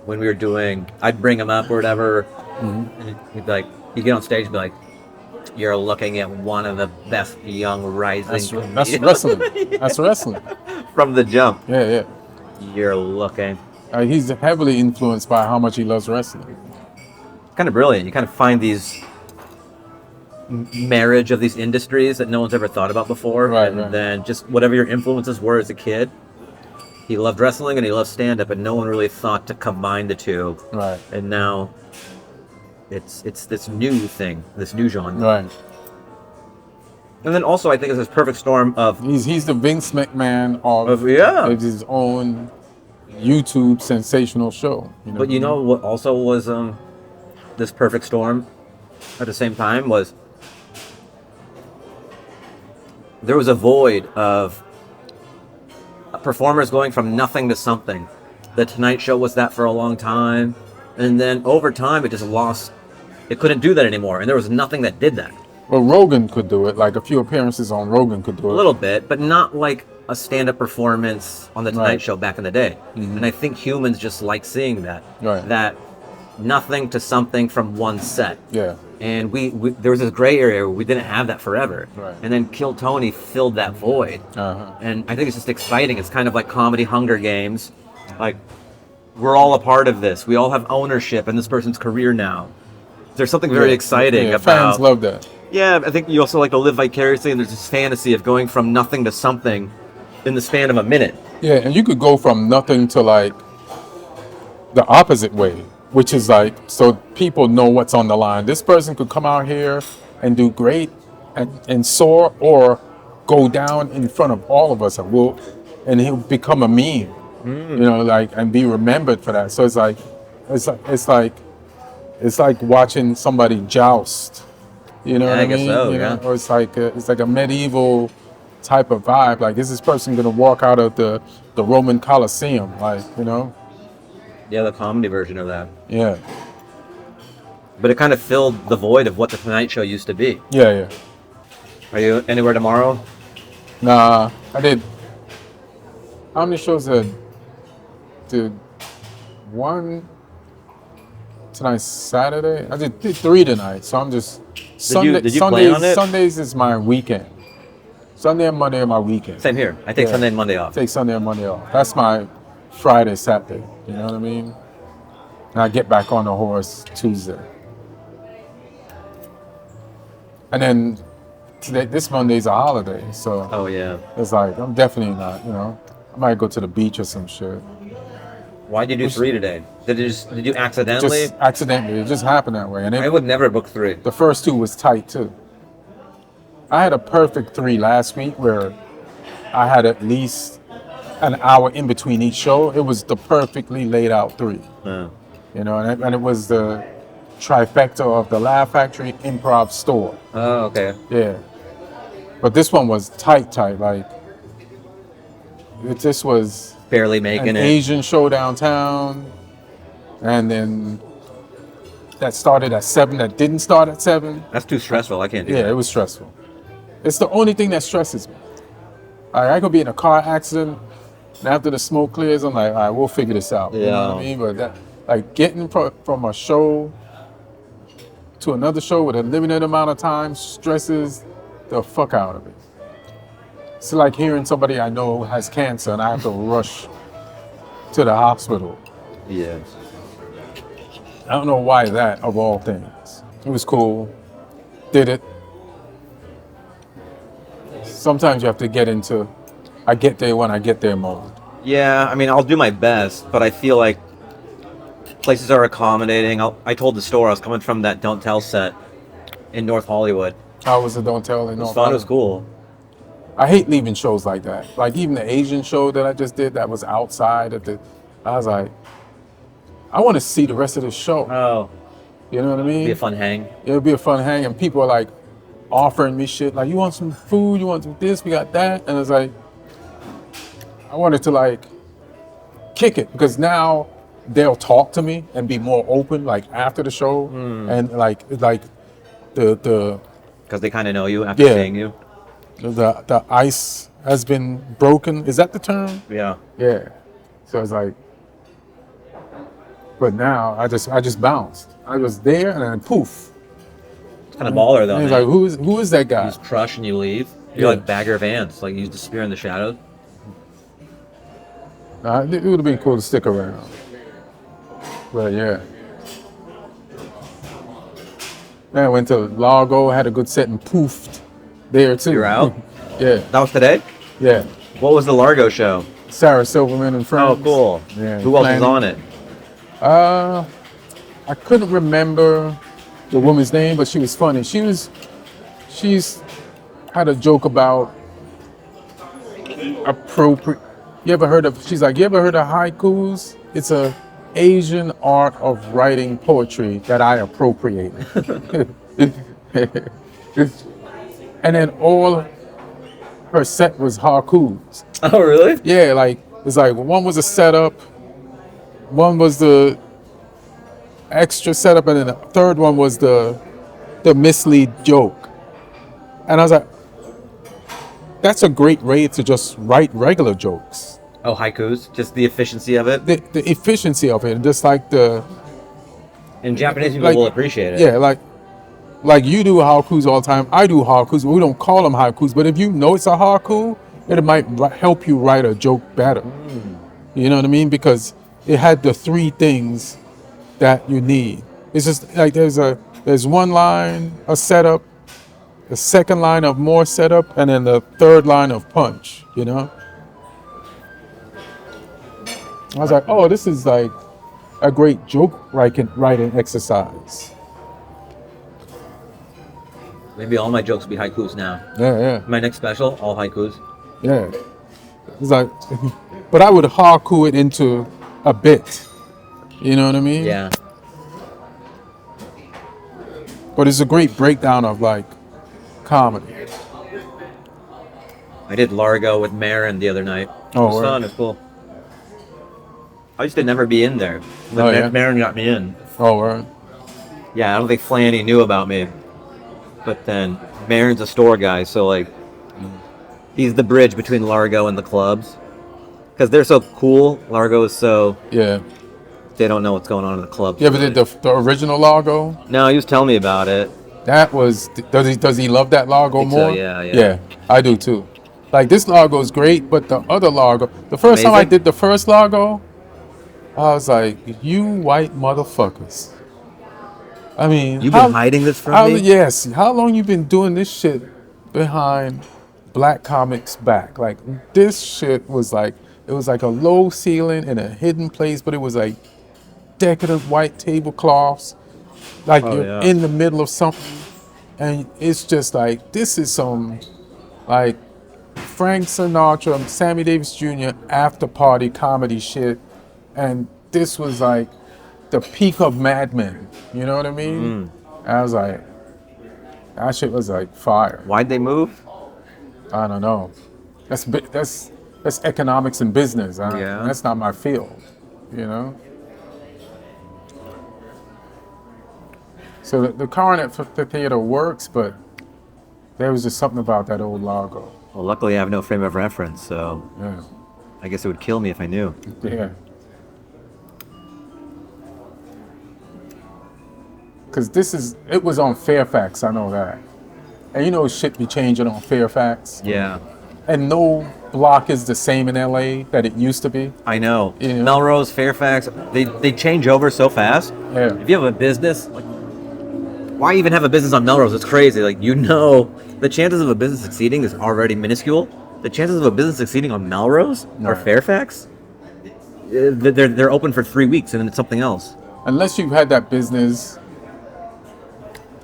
when we were doing, I'd bring him up or whatever, and he'd be like, he'd get on stage and be like, "You're looking at one of the best young rising." That's wrestling. That's wrestling. From the jump. Yeah. You're looking. He's heavily influenced by how much he loves wrestling. kind of brilliant. You kind of find these marriage of these industries that no one's ever thought about before, Right, and right. then just whatever your influences were as a kid. He loved wrestling and he loved stand-up, and no one really thought to combine the two. Right. And now it's this new thing, this new genre. Right. And then also, I think it's this perfect storm of He's the Vince McMahon of his own YouTube sensational show. But you know what also was this perfect storm at the same time was there was a void of performers going from nothing to something. The Tonight Show was that for a long time, and then over time it just lost. It couldn't do that anymore, and there was nothing that did that. Well, Rogan could do it. Like a few appearances on Rogan could do it. A little bit, but not like a stand-up performance on the Tonight Right. Show back in the day. And I think humans just like seeing that. Right. That nothing to something from one set. Yeah. And we there was this gray area where we didn't have that forever. Right. And then Kill Tony filled that void. Uh-huh. And I think it's just exciting. It's kind of like comedy Hunger Games. Like, we're all a part of this. We all have ownership in this person's career now. There's something very exciting about... Fans love that. Yeah, I think you also like to live vicariously, and there's this fantasy of going from nothing to something in the span of a minute. Yeah, and you could go from nothing to like the opposite way, which is like, so people know what's on the line. This person could come out here and do great and soar, or go down in front of all of us and he'll become a meme, you know, like, and be remembered for that. So it's like watching somebody joust. You know Yeah, what I I guess mean? so, You yeah. know, or it's like a medieval type of vibe. Like, is this person gonna walk out of the Roman Colosseum? Like, you know? Yeah, the comedy version of that. Yeah. But it kind of filled the void of what the Tonight Show used to be. Yeah, yeah. Are you anywhere tomorrow? Nah, I did. How many shows did one tonight? Saturday. I did 3 tonight, so I'm just. Did you plan on it? Sundays is my weekend. Sunday and Monday are my weekend. Same here. I take Yeah. Sunday and Monday off. Take Sunday and Monday off. That's my Friday, Saturday. You know what I mean? And I get back on the horse Tuesday. And then this Monday's a holiday, so Oh, yeah. it's like, I'm definitely not, you know. I might go to the beach or some shit. Why'd you do 3 today? Did you accidentally? Just accidentally, it just happened that way. And I would never book 3. the first 2 was tight too. I had a perfect 3 last week where I had at least an hour in between each show. It was the perfectly laid out 3. Oh. You know, and it was the trifecta of the Laugh Factory Improv Store. Oh, okay. Yeah. But this one was tight. Like, this was Barely making an it. Asian show downtown. And then that started at 7, that didn't start at 7. That's too stressful. I can't do Yeah, that. it was stressful. It's the only thing that stresses me. I could be in a car accident, and after the smoke clears, I'm like, all right, we'll figure this out. You know what I Yeah. mean? But that, like, getting from a show to another show with a limited amount of time stresses the fuck out of it. It's like hearing somebody I know has cancer and I have to rush to the hospital. Yeah. I don't know why that, of all things. It was cool. Did it. Sometimes you have to get into, I get there when I get there mode. Yeah, I mean, I'll do my best, but I feel like places are accommodating. I told the store I was coming from that Don't Tell set in North Hollywood. How was it? Don't tell. It was fun. It was cool. I hate leaving shows like that. Like even the Asian show that I just did that was outside at the, I was like, I want to see the rest of the show. Oh, You know what I mean? be a fun hang. It would be a fun hang, and people are like offering me shit, like, you want some food, you want some this, we got that, and it's like, I wanted to like kick it, because now they'll talk to me and be more open, like after the show, and like the Because they kind of know you after Yeah. seeing you. the ice has been broken. Is that the term? Yeah. Yeah. So it's like, but now I just bounced. I was there and then poof. It's kind of baller, though, And he's man. like, who is that guy? You just crush and you leave. Yeah. You're like Bagger Vance. Like, you disappear in the shadows. It would have been cool to stick around. But yeah. Then I went to Largo, had a good set and poofed there too. You're out? Yeah, That was today? yeah. What was the Largo show? Sarah Silverman and friends. Oh, cool. Yeah, Who else was planning. on it? I couldn't remember the woman's name, but she was funny. She's had a joke about appropriate. She's like, you ever heard of haikus? It's a Asian art of writing poetry that I appropriated. And then all her set was haikus. Oh, really? Yeah, like it's like one was a setup, one was the extra setup, and then the third one was the mislead joke. And I was like, that's a great way to just write regular jokes. Oh, haikus? Just the efficiency of it? The efficiency of it, just like the And Japanese people like- will appreciate it. yeah, like you do haikus all the time. I do haikus. We don't call them haikus, but if you know it's a haiku, it might help you write a joke better. You know what I mean? Because it had the three things that you need. It's just like there's one line, a setup, the second line of more setup, and then the third line of punch, you know? I was like, oh, this is like a great joke writing exercise. Maybe all my jokes will be haikus now. Yeah. My next special, all haikus. Yeah. It's like, but I would haiku it into a bit. You know what I mean? Yeah. But it's a great breakdown of like comedy. I did Largo with Maron the other night. Oh, it was word. fun. It was cool. I used to never be in there. But Oh, yeah? Maron got me in. Oh, right. Yeah, I don't think Flanny knew about me. But then Maron's a store guy, so like he's the bridge between Largo and the clubs. Because they're so cool. Largo is so Yeah. they don't know what's going on in the club. You ever did the original Largo? No, he was telling me about it. That was, does he love that Largo Think so, more? yeah. Yeah, I do too. Like this Largo is great, but the other Largo, the first time I Amazing? did the first Largo, I was like, you white motherfuckers. I mean, You've been hiding this from me? Yes. How long you been doing this shit behind black comics back? Like this shit was like, it was like a low ceiling in a hidden place, but it was like decadent white tablecloths. Like Oh, you're yeah. in the middle of something, and it's just like, this is some like Frank Sinatra, Sammy Davis Jr. after party comedy shit, and this was like the peak of Mad Men. You know what I mean? I was like, that shit was like fire. Why'd they move? I don't know. That's economics and business. Yeah. That's not my field. You know. So the current theater works, but there was just something about that old Largo. Well, luckily I have no frame of reference, so Yeah. I guess it would kill me if I knew. Yeah. Because it was on Fairfax, I know that. And you know shit be changing on Fairfax. Yeah, And no block is the same in LA that it used to be. I know. Yeah. Melrose, Fairfax, they change over so fast. Yeah. If you have a business, like, why even have a business on Melrose? It's crazy. Like, you know, the chances of a business succeeding is already minuscule. The chances of a business succeeding on Melrose or Right. Fairfax, they're open for 3 weeks and then it's something else. Unless you've had that business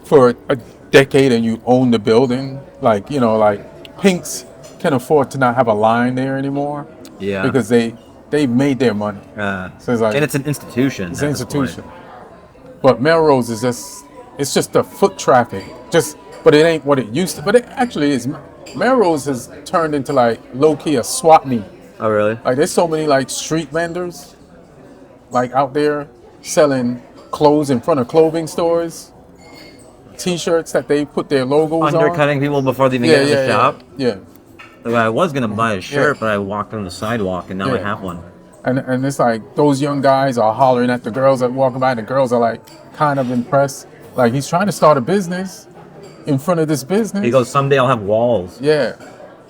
for a decade and you own the building, like, you know, like Pink's can afford to not have a line there anymore. Yeah. Because they made their money. So it's like, And it's an institution. it's an at this point. institution. But Melrose is just the foot traffic. But it ain't what it used to. But it actually is. Melrose has turned into like low-key a swap meet. Oh, really? Like there's so many like street vendors like out there selling clothes in front of clothing stores, t-shirts that they put their logos on. Undercutting people before they even get in the shop. Yeah. Like, I was gonna buy a shirt, but I walked on the sidewalk and now I Yeah. have one. And it's like those young guys are hollering at the girls that walking by, and the girls are like kind of impressed. Like he's trying to start a business in front of this business. He goes, someday I'll have walls. Yeah.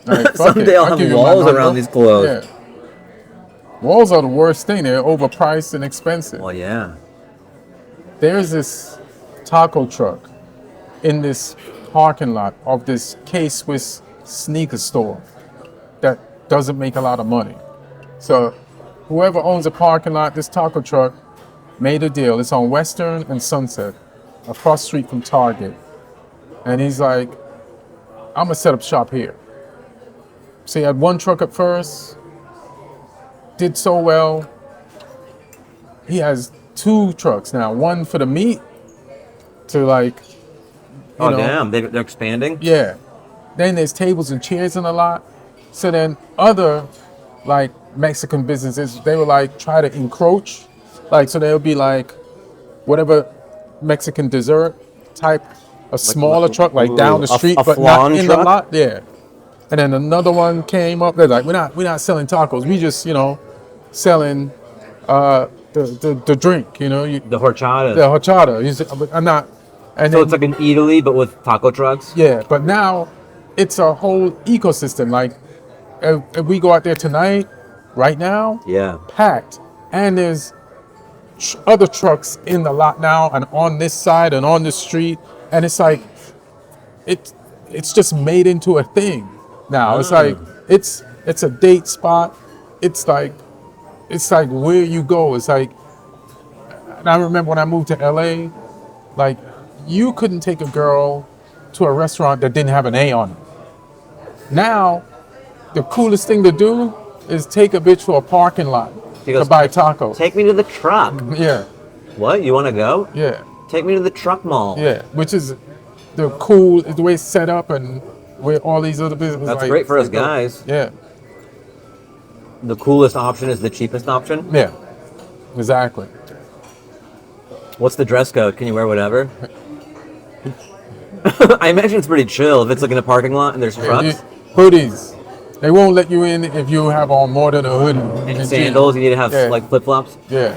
Like, fuck Someday it. I'll have give you my walls number. around these clothes. Yeah. Walls are the worst thing. They're overpriced and expensive. Well, yeah. There's this taco truck in this parking lot of this K-Swiss sneaker store that doesn't make a lot of money. So whoever owns a parking lot, this taco truck made a deal. It's on Western and Sunset, across the street from Target. And he's like, I'm gonna set up shop here. So he had one truck at first, did so well. He has 2 trucks now, one for the meat to like, you know, damn, they're expanding? yeah. Then there's tables and chairs in a lot. So then other like Mexican businesses, they will like try to encroach. Like, so there'll be like whatever Mexican dessert type, a smaller truck like down the street, a but not flan in the truck? lot. Yeah. And then another one came up. They're like, we're not selling tacos. We just, you know, selling the drink. You know, The horchata. the horchata. He's, I'm not. And So then, it's like an Italy, but with taco trucks? yeah, but now it's a whole ecosystem. Like, if we go out there tonight, right now, Yeah. packed, and there's other trucks in the lot now, and on this side and on the street, and it's like, it's just made into a thing now. It's like it's a date spot. It's like where you go. It's like, and I remember when I moved to LA, like, you couldn't take a girl to a restaurant that didn't have an A on it. Now, the coolest thing to do is take a bitch to a parking lot He to goes, buy tacos. Take me to the truck. Yeah, What? You want to go? yeah, Take me to the truck mall. yeah. Which is the way it's set up, and where all these other businesses. That's like, great for us they go. guys. Yeah, The coolest option is the cheapest option. yeah, exactly. What's the dress code? Can you wear whatever? I imagine it's pretty chill if it's like in a parking lot and there's trucks. Hoodies. They won't let you in if you have on more than a hoodie. And sandals, you need to have Yeah. like flip-flops. Yeah,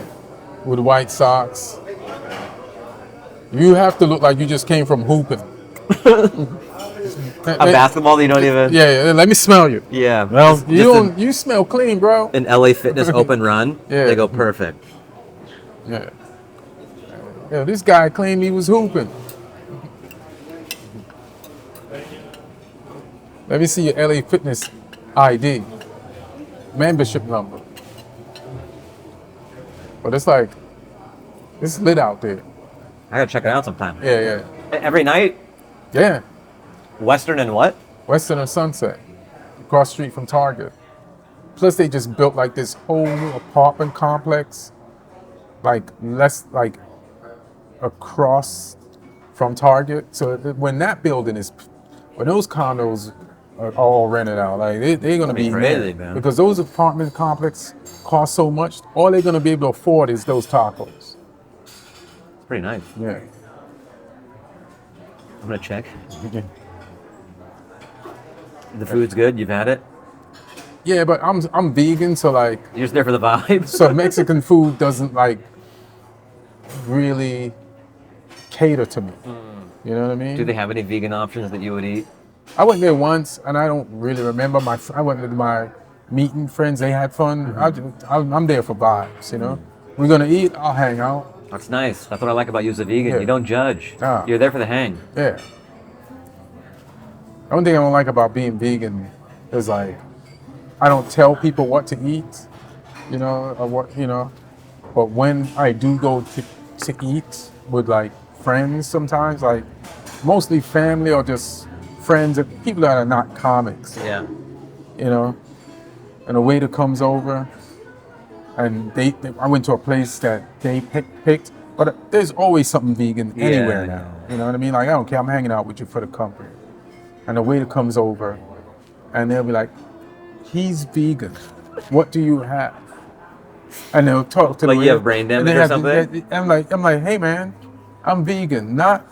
with white socks. You have to look like you just came from hooping. A basketball that you don't even... Yeah, let me smell you. Yeah. Well, Just you don't. You smell clean, bro. an LA Fitness open run. Yeah. They go perfect. Yeah. Yeah, this guy claimed he was hooping. Let me see your LA Fitness ID, membership number. But it's like, it's lit out there. I gotta check it out sometime. Yeah, Every night, yeah. Western and what? Western and Sunset, across the street from Target. Plus, they just built like this whole new apartment complex, like across from Target. So when that building is, when those condos are all rented out, like they're gonna be crazy, mad. man. Because those apartment complexes cost so much. All they're gonna be able to afford is those tacos. It's pretty nice. Yeah. I'm gonna check. The food's good. You've had it. Yeah, but I'm vegan, so like, You're just there for the vibes. so Mexican food doesn't like really cater to me. You know what I mean? Do they have any vegan options that you would eat? I went there once, and I don't really remember. I went with my meeting friends. They had fun. I'm there for vibes, you know. We're gonna eat. I'll hang out. That's nice. That's what I like about you as a vegan. Yeah. You don't judge. Ah. You're there for the hang. Yeah. The only thing I don't like about being vegan is like, I don't tell people what to eat, you know, or what, you know. But when I do go to eat with like friends sometimes, like mostly family or just friends, people that are not comics, Yeah. you know. And a waiter comes over, and I went to a place that they picked, but there's always something vegan anywhere I now. know. You know what I mean? Like, I don't care, I'm hanging out with you for the company. And the waiter comes over, and they'll be like, he's vegan. What do you have? And they'll talk to the Like waiter. you have brain and they damage or have- something? I'm like, hey man, I'm vegan, not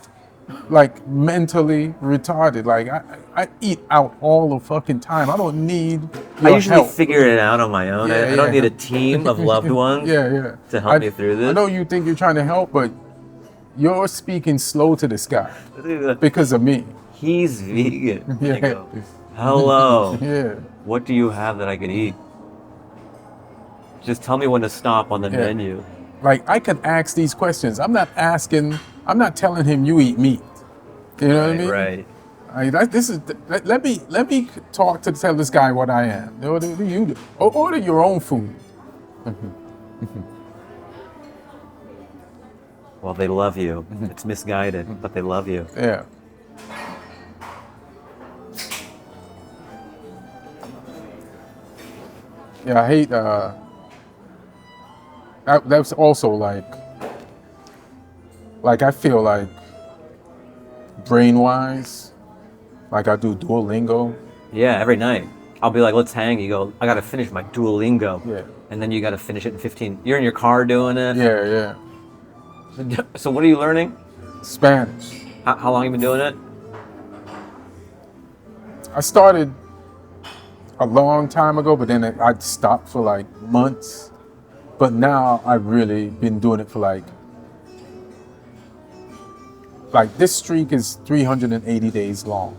like mentally retarded. Like I eat out all the fucking time. I don't need your I usually help. figure it out on my own. Yeah, I don't yeah. need a team of loved ones Yeah. to help me through this. I know you think you're trying to help, but you're speaking slow to this guy because of me. He's vegan. Yeah. I go, hello. Yeah. What do you have that I can eat? Just tell me when to stop on the Yeah. menu. Like, I can ask these questions. I'm not telling him you eat meat. You know what I mean? Right. Let me tell this guy what I am. What do you do? Order your own food. Well, they love you. It's misguided, but they love you. Yeah. Yeah, I hate that's also like I feel like brain-wise, like I do Duolingo. Yeah, every night. I'll be like, let's hang. You go, I got to finish my Duolingo. Yeah. And then you got to finish it in 15. You're in your car doing it. Yeah. So what are you learning? Spanish. How long have you been doing it? I started a long time ago, but then I stopped for like months. But now I've really been doing it for like this streak is 380 days long.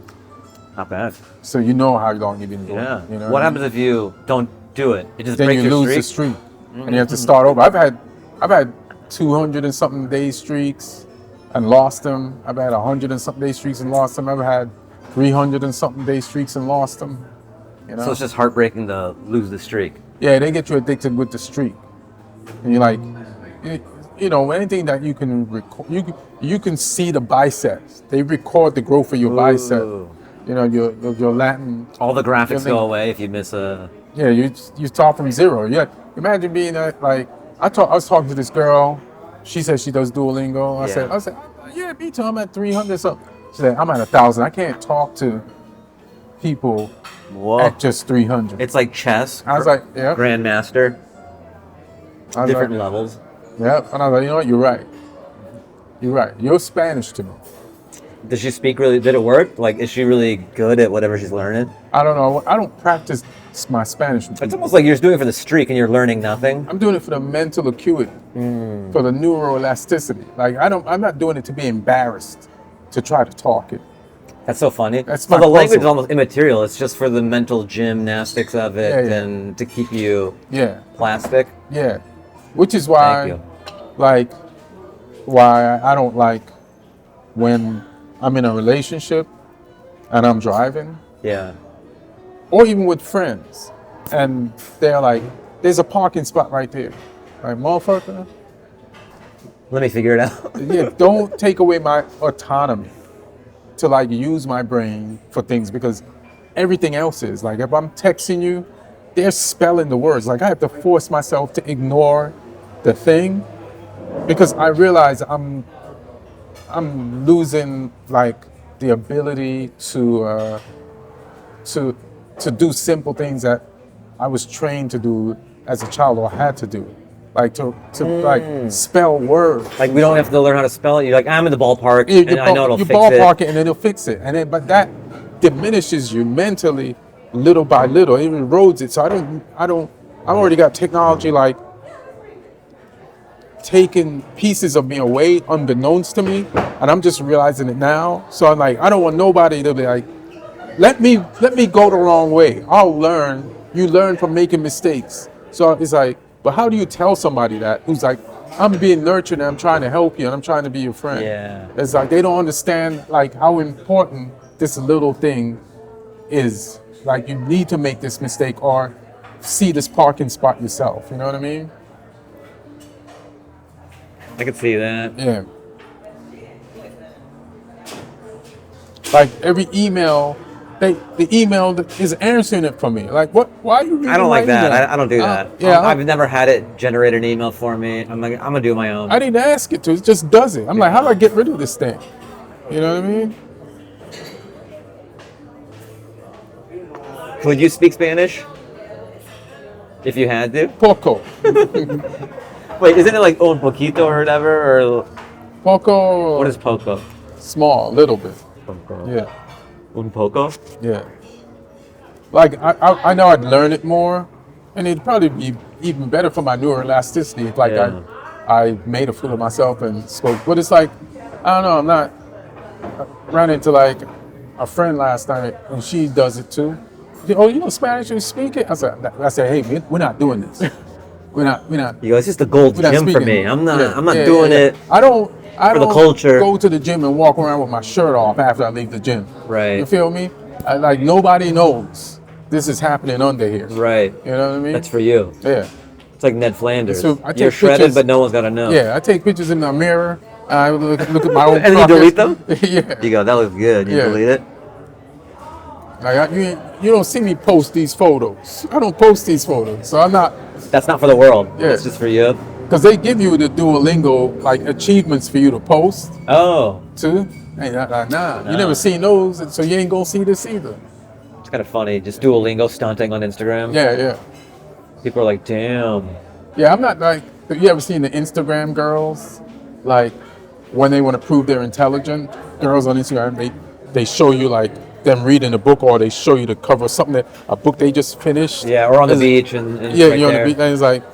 Not bad. So you know how long you've been doing Yeah. it. You know what happens if you don't do it? It just then breaks you your lose streak? the streak, and you have to start over. I've had 200 and something day streaks and lost them. I've had 100 and something day streaks and lost them. I've had 300 and something day streaks and lost them. You know? So it's just heartbreaking to lose the streak. Yeah, they get you addicted with the streak, and you're like, you know, anything that you can record, you can see the biceps. They record the growth of your bicep. Ooh. You know, your Latin. All the graphics Your go link- away if you miss a... Yeah, you start from zero. Yeah, imagine being like I was talking to this girl. She said she does Duolingo. I said, yeah, me too. I'm at 300 something. She said, I'm at 1,000. I can't talk to people Whoa. at just 300. It's like chess. I was like, yeah. Grandmaster. I was Different like, levels. yeah, and I was like, you know what? You're right. You're right. You're Spanish to me. Does she speak really... Did it work? Like, is she really good at whatever she's learning? I don't know. I don't practice my Spanish. It's almost like you're just doing it for the streak and you're learning nothing. I'm doing it for the mental acuity, for the neuroelasticity. Like I'm not doing it to be embarrassed to try to talk it. That's so funny. That's so my the language puzzle. is almost immaterial. It's just for the mental gymnastics of it Yeah. and to keep you Yeah, plastic. yeah. Which is why, Thank you. like, why I don't like when I'm in a relationship and I'm driving, Yeah. or even with friends, and they're like, "There's a parking spot right there." Like, motherfucker, Let me figure it out. yeah, don't take away my autonomy to like use my brain for things, because everything else is like, if I'm texting you, they're spelling the words. Like I have to force myself to ignore the thing because I realize I'm losing like the ability to do simple things that I was trained to do as a child or had to do. Like to like spell words. Like, we don't have to learn how to spell it. You're like, I'm in the ballpark, You and I know it'll you fix ballpark it. and then it'll fix it. And then, but that diminishes you mentally, little by little. It erodes it. So I've already got technology like taking pieces of me away unbeknownst to me, and I'm just realizing it now. So I'm like, I don't want nobody to be like, let me go the wrong way. I'll learn. You learn from making mistakes. So it's like, but how do you tell somebody that who's like, I'm being nurtured and I'm trying to help you and I'm trying to be your friend? Yeah. It's like they don't understand like how important this little thing is. Like you need to make this mistake or see this parking spot yourself. You know what I mean? I could see that. Yeah. Like every email, the email is answering it for me. Like what? Why are you reading I don't my like that. email? I don't do that. Yeah, I've never had it generate an email for me. I'm like, I'm gonna do my own. I didn't ask it to. It just does it. I'm like, how do I get rid of this thing? You know what I mean? Would you speak Spanish? If you had to? Poco. Wait, isn't it like un poquito or whatever? Or Poco. what is poco? Small, little bit. Poco. Yeah. Un poco? Yeah. Like I know I'd learn it more, and it'd probably be even better for my neuroelasticity if like Yeah. I made a fool of myself and spoke. But it's like, I don't know, I'm not. I ran into like a friend last night and she does it too. Oh, you know Spanish, you speak it? I said, hey, we're not doing this. We're not. You go, it's just a gold We're not gym for speaking. me. I'm not Yeah, I'm not yeah, doing yeah. it. I don't I For the don't culture. go to the gym and walk around with my shirt off after I leave the gym. Right. You feel me? Like nobody knows this is happening under here. Right. You know what I mean? That's for you. Yeah. It's like Ned Flanders. So I take You're shredded, pictures- but no one's got to know. Yeah, I take pictures in the mirror. I look at my own And then you delete them? Yeah. You go, that looks good. You Yeah. delete it? Like you don't see me post these photos. I don't post these photos. So I'm not, That's not for the world. Yeah. It's just for you. because they give you the Duolingo, like achievements for you to post Oh. too. Hey, nah. You never seen those, so you ain't gonna see this either. It's kind of funny. Just Duolingo stunting on Instagram. Yeah. People are like, damn. Yeah, I'm not like, you ever seen the Instagram girls? Like, when they want to prove they're intelligent, girls on Instagram, they show you like them reading a book, or they show you the cover of something, a book they just finished. Yeah, or on the Is it- beach and it's Yeah, right you're on there. the beach, and it's like,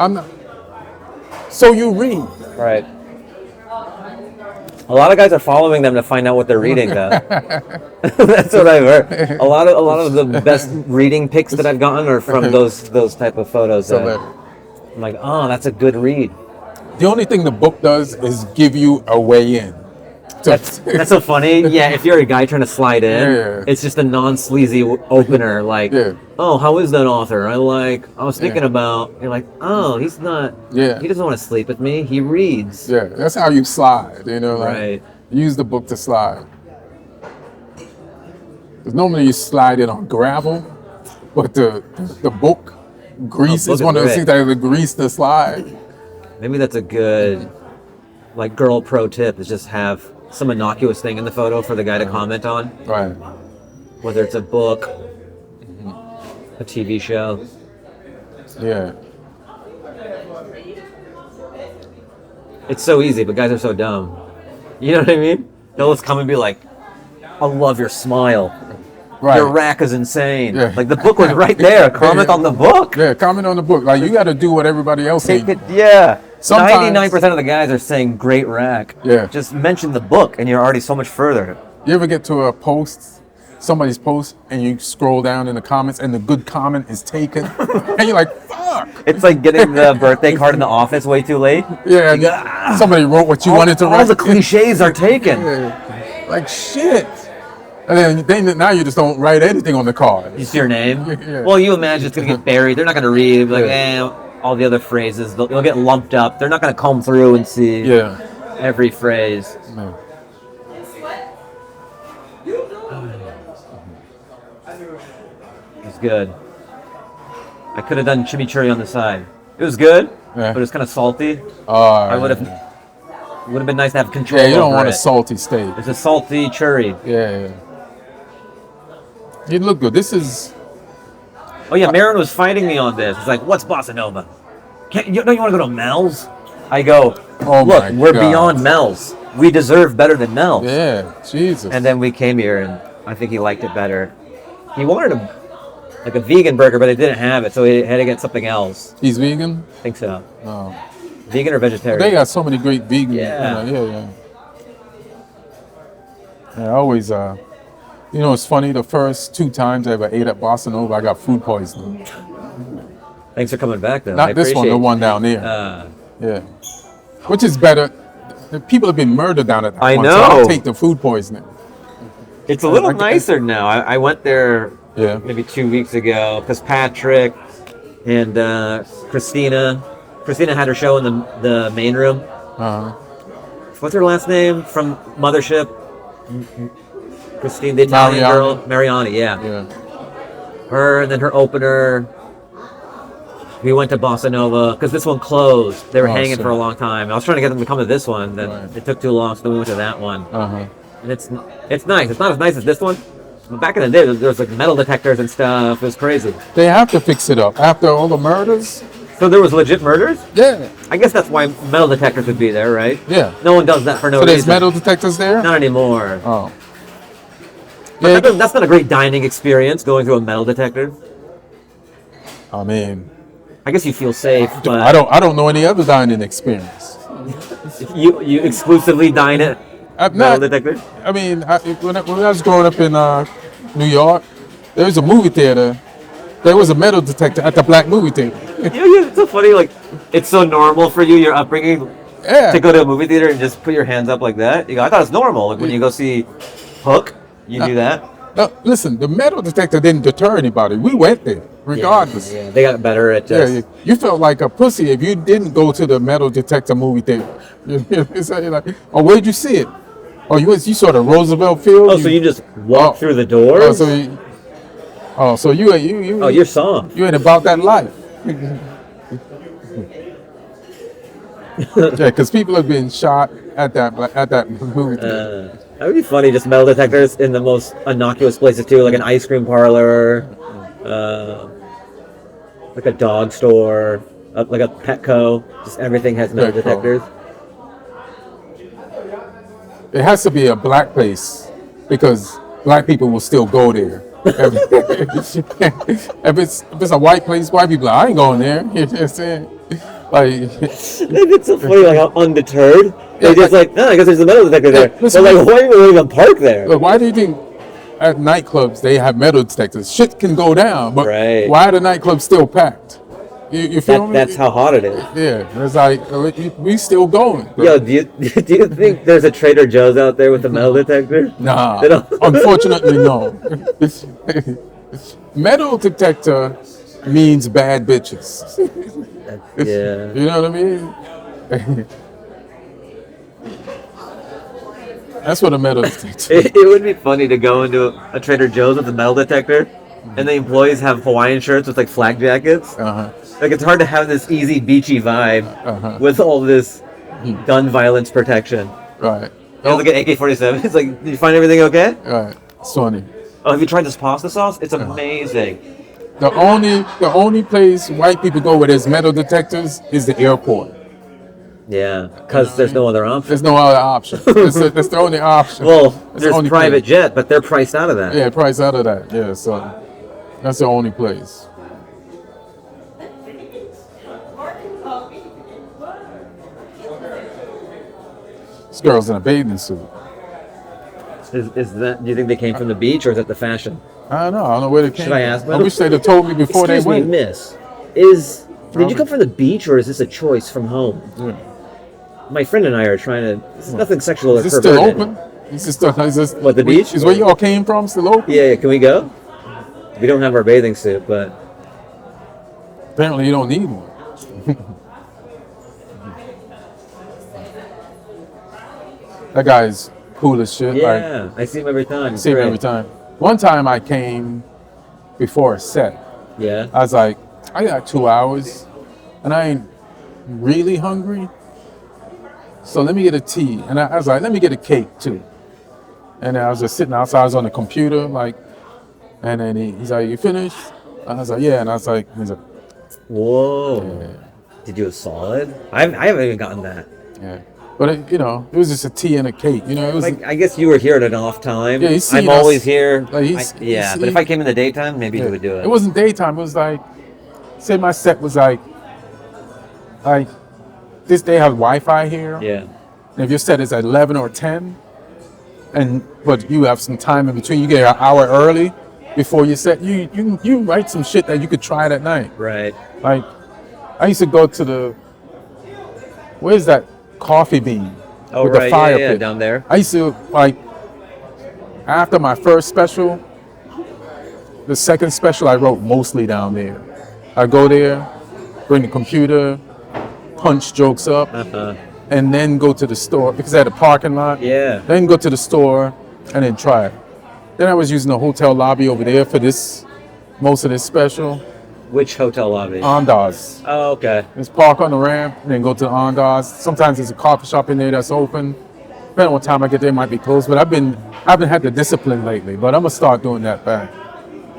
I'm not. So you read. Right. A lot of guys are following them to find out what they're reading, though. That's what I've heard. A lot of the best reading pics that I've gotten are from those type of photos. So that that, I'm like, oh, that's a good read. the only thing the book does is give you a way in. That's so funny. Yeah, if you're a guy trying to slide in, Yeah. it's just a non-sleazy opener. Like, Yeah. oh, how is that author? I was thinking Yeah. about. You're like, oh, he's not. Yeah. He doesn't want to sleep with me. He reads. Yeah, that's how you slide. You know, like, Right. use the book to slide. Because normally you slide it on gravel, but the book grease book is is one of those grit. things that the grease the slide. Maybe that's a good, like, girl pro tip is just have some innocuous thing in the photo for the guy to comment on, Right. whether it's a book, a TV show. Yeah. It's so easy, but guys are so dumb. You know what I mean? They'll just come and be like, I love your smile. Right. Your rack is insane. Yeah. Like, the book was right there. Comment on the book. Yeah, comment on the book. Like, you got to do what everybody else Take says. it, yeah. Sometimes- 99% of the guys are saying great rack. Yeah. Just mention the book and you're already so much further. You ever get to a post, somebody's post, and you scroll down in the comments and the good comment is taken? And you're like, fuck. It's like getting the birthday card in the office way too late. Yeah, You go, somebody wrote what you wanted to all write. the cliches are taken. Yeah. Like, shit. And then now you just don't write anything on the card. You see your name? Yeah. Well, you imagine it's going to get buried. They're not going to read. Like, Yeah. all the other phrases. They'll get lumped up. They're not going to comb through and see Yeah. every phrase. Yeah. It's good. I could have done chimichurri on the side. It was good, Yeah. but it's kind of salty. I would have been nice to have control Yeah, you don't over want it. a salty steak. It's a salty churri. Yeah. You look good. This is. Oh yeah, Maron was fighting me on this. He's like, "What's Bossa Nova? Don't you want to go to Mel's?" I go, Oh "Look, my we're God. beyond Mel's. We deserve better than Mel's." Yeah, Jesus. And then we came here, and I think he liked it better. He wanted a vegan burger, but it didn't have it, so he had to get something else. He's vegan? I think so. Oh. Vegan or vegetarian? They got so many great vegan. Yeah. Yeah. I always, it's funny, the first 2 times I ever ate at Bossa Nova, I got food poisoning. Thanks for coming back, though. I Not this one, appreciate the it. one down there. Yeah. Which is better. The people have been murdered down at that I one, so know. I'll take the food poisoning. It's a little Like- nicer now. I went there Yeah. maybe 2 weeks ago because Patrick and Christina had her show in the main room. Uh-huh. What's her last name from Mothership? Christine, the Italian Mariani. girl. Mariani, yeah. Yeah. Her and then her opener. We went to Bossa Nova because this one closed. They were Oh, hanging shit. for a long time. I was trying to get them to come to this one, then Right. it took too long, so then we went to that one. Uh-huh. And it's nice. It's not as nice as this one. But back in the day, there was like metal detectors and stuff. It was crazy. They have to fix it up. After all the murders? So there was legit murders? Yeah. I guess that's why metal detectors would be there, right? Yeah. No one does that for no So there's reason. metal detectors there? Not anymore. Oh. But that's not a great dining experience, going through a metal detector. I mean, I guess you feel safe, but I don't know any other dining experience. you exclusively dine at I'm metal not, detectors? I mean, when I was growing up in New York, there was a movie theater. There was a metal detector at the black movie theater. Yeah, it's so funny. Like, it's so normal for you, your upbringing. Yeah. To go to a movie theater and just put your hands up like that? You go, I thought it's normal. Like when you go see Hook, you do that. No, listen, the metal detector didn't deter anybody. We went there, regardless. Yeah, they got better at just. Yeah, you felt like a pussy if you didn't go to the metal detector movie theater. It's like, oh, where'd you see it? Oh, you saw the Roosevelt Field? Oh, so you just walk through the doors? So you. Oh, you're soft. You ain't about that life. Yeah, because people have been shot at that movie theater. That would be funny, just metal detectors in the most innocuous places too, like an ice cream parlor, like a dog store, like a Petco. Just everything has metal detectors. It has to be a black place because black people will still go there. If it's a white place, white people are like, I ain't going there. You know what I'm saying? Like, it's so funny, like how undeterred. They're just like, no, I guess there's a metal detector there. Yeah, They're like, why do you even park there? Look, why do you think at nightclubs they have metal detectors? Shit can go down, but why are the nightclubs still packed? You feel me? That's how hot it is. Yeah, it's like we still going. Bro. Yo, do you think there's a Trader Joe's out there with a metal detector? Nah, unfortunately, no. Metal detector means bad bitches. Yeah. You know what I mean? That's what a metal detector is. It would be funny to go into a Trader Joe's with a metal detector, and the employees have Hawaiian shirts with like flak jackets. Like it's hard to have this easy beachy vibe with all this gun violence protection. Right. You look at AK-47. It's like, did you find everything okay? Right. It's funny. Oh, have you tried this pasta sauce? It's amazing. The only place white people go where there's metal detectors is the airport. Yeah, because there's no other option. There's no other option. That's the only option. Well, that's there's the private place. jet, but they're priced out of that. Yeah, priced out of that. Yeah, so that's the only place. This girl's in a bathing suit. Is that? Do you think they came from the beach, or is that the fashion? I don't know. I don't know where they came Should I ask from. them? I wish they'd have told me before Excuse they went. me, miss. Did you come from the beach, or is this a choice from home? Yeah. My friend and I are trying to. It's nothing sexual or Is it still perverted. open? Is this What, the beach? Is where y'all came from still open? Yeah, can we go? We don't have our bathing suit, but Apparently you don't need one. That guy's cool as shit. yeah, I see him every time. I see him every time. One time I came before a set. Yeah. I was like, I got 2 hours and I ain't really hungry. So let me get a tea. And I was like, let me get a cake too. And I was just sitting outside, I was on the computer, like, and then he's like, you finished? I was like, yeah. And I was like, he's like, whoa. yeah. Did you a solid? I haven't even gotten that. Yeah. But it was just a tea and a cake. You know, it was Like, I guess you were here at an off time. Yeah, he's seen I'm us. always here. Like, But if I came in the daytime, maybe he would do it. It wasn't daytime. It was like, say my set was like this day has Wi-Fi here. Yeah. And if your set is at 11 or 10, but you have some time in between, you get an hour early before your set. You write some shit that you could try that night. Right. Like, I used to go to where's that coffee bean Oh, with right. the fire yeah, pit? down there. I used to, like, after my first special, the second special I wrote mostly down there. I go there, bring the computer, punch jokes up, and then go to the store because I had a parking lot. Yeah. Then go to the store and then try it. Then I was using the hotel lobby over there for most of this special. Which hotel lobby? Andaz. Oh, okay. Just park on the ramp and then go to the Andaz. Sometimes there's a coffee shop in there that's open. Depending on what time I get there, it might be closed. But I haven't had the discipline lately. But I'm gonna start doing that back.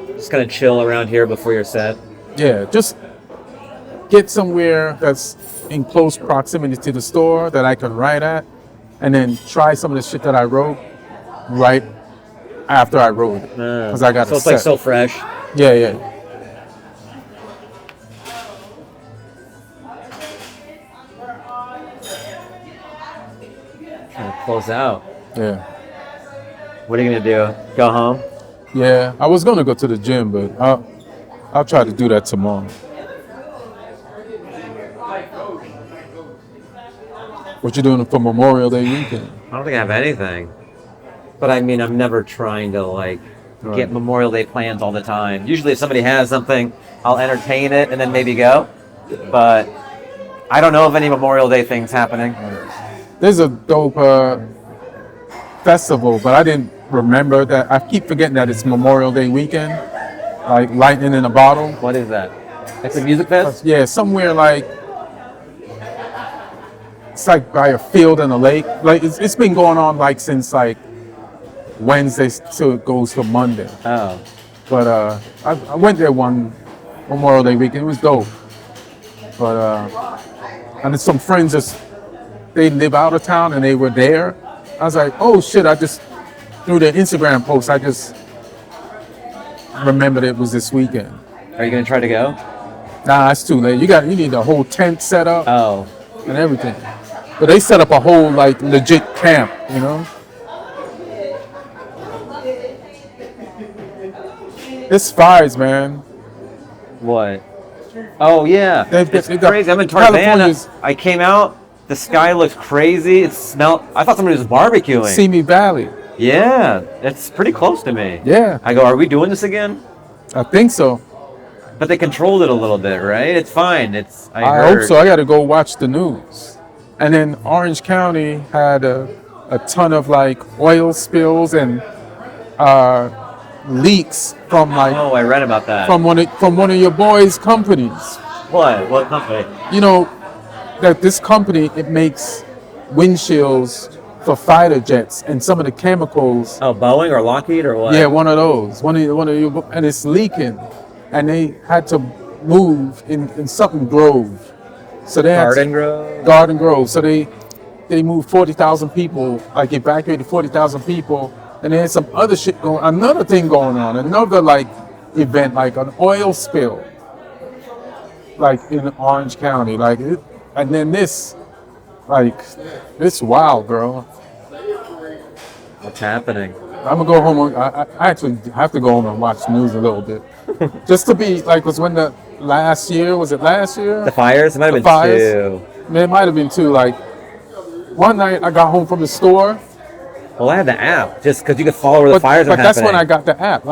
Just kind of chill around here before your set. Yeah, just get somewhere that's in close proximity to the store that I can write at, and then try some of the shit that I wrote right after I wrote it. Because I got So it's like so fresh. Yeah. Trying to close out. Yeah. What are you gonna do? Go home? Yeah. I was gonna go to the gym, but I'll try to do that tomorrow. What you doing for Memorial Day weekend? I don't think I have anything. But I mean, I'm never trying to like get Memorial Day plans all the time. Usually if somebody has something, I'll entertain it and then maybe go. But I don't know of any Memorial Day things happening. There's a dope festival, but I didn't remember that. I keep forgetting that it's Memorial Day weekend, like lightning in a bottle. What is that? It's a music fest? Yeah, somewhere like it's like by a field and a lake. Like it's been going on like since like Wednesday till it goes to Monday. Oh. But I went there one Memorial Day weekend. It was dope. But and then some friends they live out of town and they were there. I was like, oh shit! I just through the Instagram post, I just remembered it was this weekend. Are you gonna try to go? Nah, it's too late. You need a whole tent set up Oh. and everything. But they set up a whole like legit camp, you know. It's fires, man. What? Oh yeah. It's they got crazy. I'm in Tarzana. California's- I came out. The sky looks crazy. It smelled. I thought somebody was barbecuing. Simi Valley. Yeah, it's pretty close to me. Yeah, I go, are we doing this again? I think so. But they controlled it a little bit, right? It's fine. I heard. hope so. I got to go watch the news. And then Orange County had a ton of like oil spills and leaks from like Oh, I read about that. from one of your boys' companies. What? What company? You know that this company, it makes windshields for fighter jets, and some of the chemicals. Oh, Boeing or Lockheed or what? Yeah, one of those. One of your, and it's leaking, and they had to move in something Grove. So they Garden Grove. Garden Grove. So they moved 40,000 people, like evacuated 40,000 people, and they had some other shit another thing going on, another like event, like an oil spill, like in Orange County, like it, and then this, like, it's wild, bro. What's happening? I'm gonna go home. I actually have to go home and watch news a little bit, just to be like, was when the last year? Was it last year? The fires? It might have The been fires? two. Man, it might have been two. Like one night, I got home from the store, Well, I had the app just because you could follow where the fires are but that's happening. when I got the app.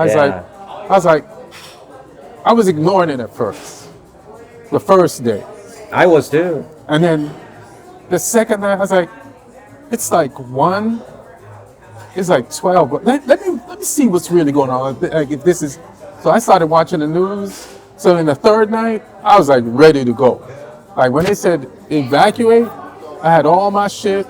I was ignoring it at first, the first day, I was too. and then the second night, I was like, it's like 1. It's like 12, but let me see what's really going on. Like if this is, so I started watching the news. So in the third night, I was like ready to go. Like when they said evacuate, I had all my shit.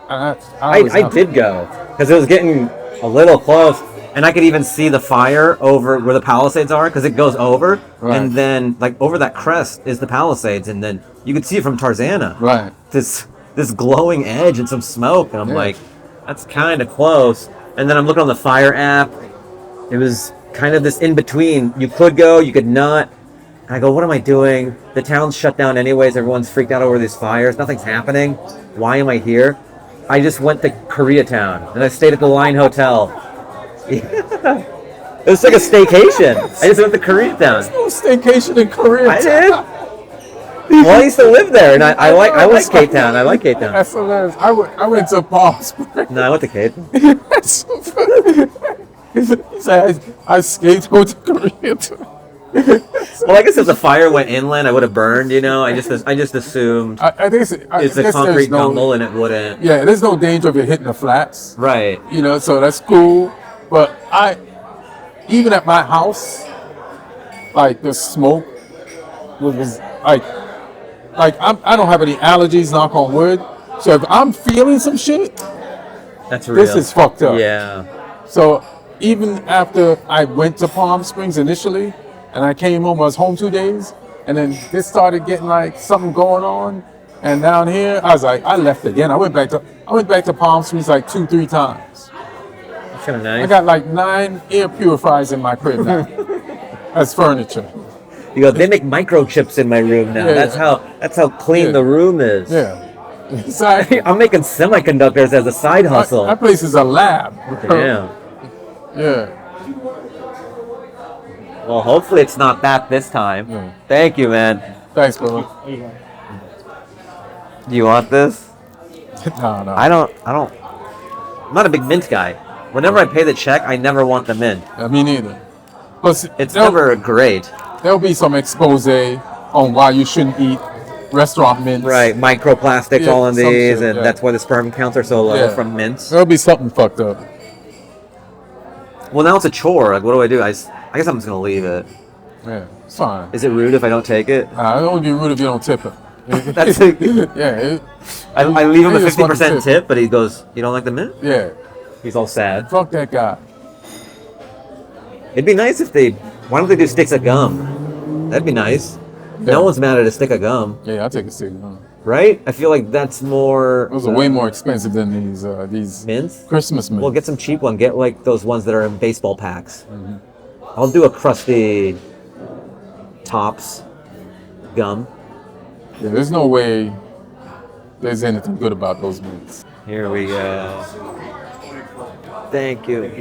And I did go because it was getting a little close, and I could even see the fire over where the Palisades are because it goes over, Right. and then like over that crest is the Palisades, and then you could see it from Tarzana. Right. This glowing edge and some smoke, and I'm Yeah. like, that's kind of close. And then I'm looking on the fire app. It was kind of this in between. You could go, you could not. And I go, what am I doing? The town's shut down anyways. Everyone's freaked out over these fires. Nothing's happening. Why am I here? I just went to Koreatown and I stayed at the Line Hotel. It was like a staycation. I just went to Koreatown. No staycation in Korea. I did. Well, I used to live there, and I like Cape Town. I like Cape Town. That's hilarious. I went to Palm Springs. No, I went to Cape. That's so funny. He said, I skate go to Korea. Well, I guess if the fire went inland, I would have burned. You know, I just assumed I think it's a guess concrete there's no- jungle, and it wouldn't. Yeah, there's no danger of it hitting the flats. Right. You know, so that's cool. But even at my house, like the smoke was like I don't have any allergies, knock on wood. So if I'm feeling some shit, That's real. this is fucked up. Yeah. So even after I went to Palm Springs initially, and I came home, I was home 2 days, and then this started getting like something going on. And down here, I was like, I left again. I went back to Palm Springs like 2-3 times. That's kind of I nice. got like 9 air purifiers in my crib now. As furniture. You go, they make microchips in my room now. Yeah. That's how clean Yeah. the room is. Yeah. Exactly. I'm making semiconductors as a side hustle. That place is a lab. Yeah. Yeah. Well, hopefully it's not that this time. Yeah. Thank you, man. Thanks, bro. Do you want this? No. I don't. I'm not a big mint guy. Whenever I pay the check, I never want the mint. Me neither. Plus, It's never great. There'll be some expose on why you shouldn't eat restaurant mints. Right, microplastics Yeah, all in some these, shit, and yeah. that's why the sperm counts are so low from mints. There'll be something fucked up. Well, now it's a chore. Like, what do? I guess I'm just gonna leave it. Yeah, it's fine. Is it rude if I don't take it? It only be rude if you don't tip it. That's yeah. I leave him He a just fucking 50% tip, but he goes, "You don't like the mint?" Yeah. He's all sad. Fuck that guy. It'd be nice if they. Why don't they do sticks of gum? That'd be nice. Yeah. No one's mad at a stick of gum, Yeah, I'll take a stick. Huh? right? I feel like that's more. Those are way more expensive than these mints. Christmas mints. Well, get some cheap one. Get like those ones that are in baseball packs. Mm-hmm. I'll do a crusty Tops gum. Yeah, there's no way there's anything good about those mints. Here we go. Thank you.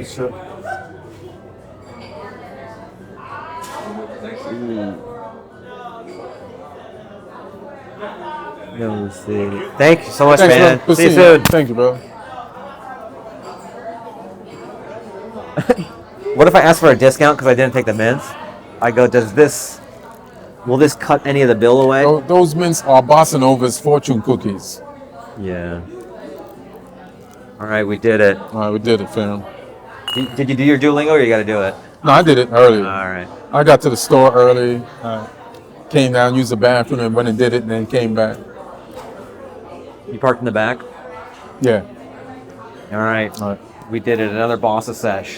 No, see. Thank you so much, Thanks, man. bro. Good See you seeing soon. Thank you, bro. What if I ask for a discount because I didn't take the mints? I go, will this cut any of the bill away? Those mints are Bossa Nova's fortune cookies. Yeah. All right, we did it. All right, we did it, fam. Did you do your Duolingo or you got to do it? No, I did it early. All right. I got to the store early, came down, used the bathroom, and went and did it, and then came back. You parked in the back? Yeah. All right. All right. We did it. Another boss of sesh.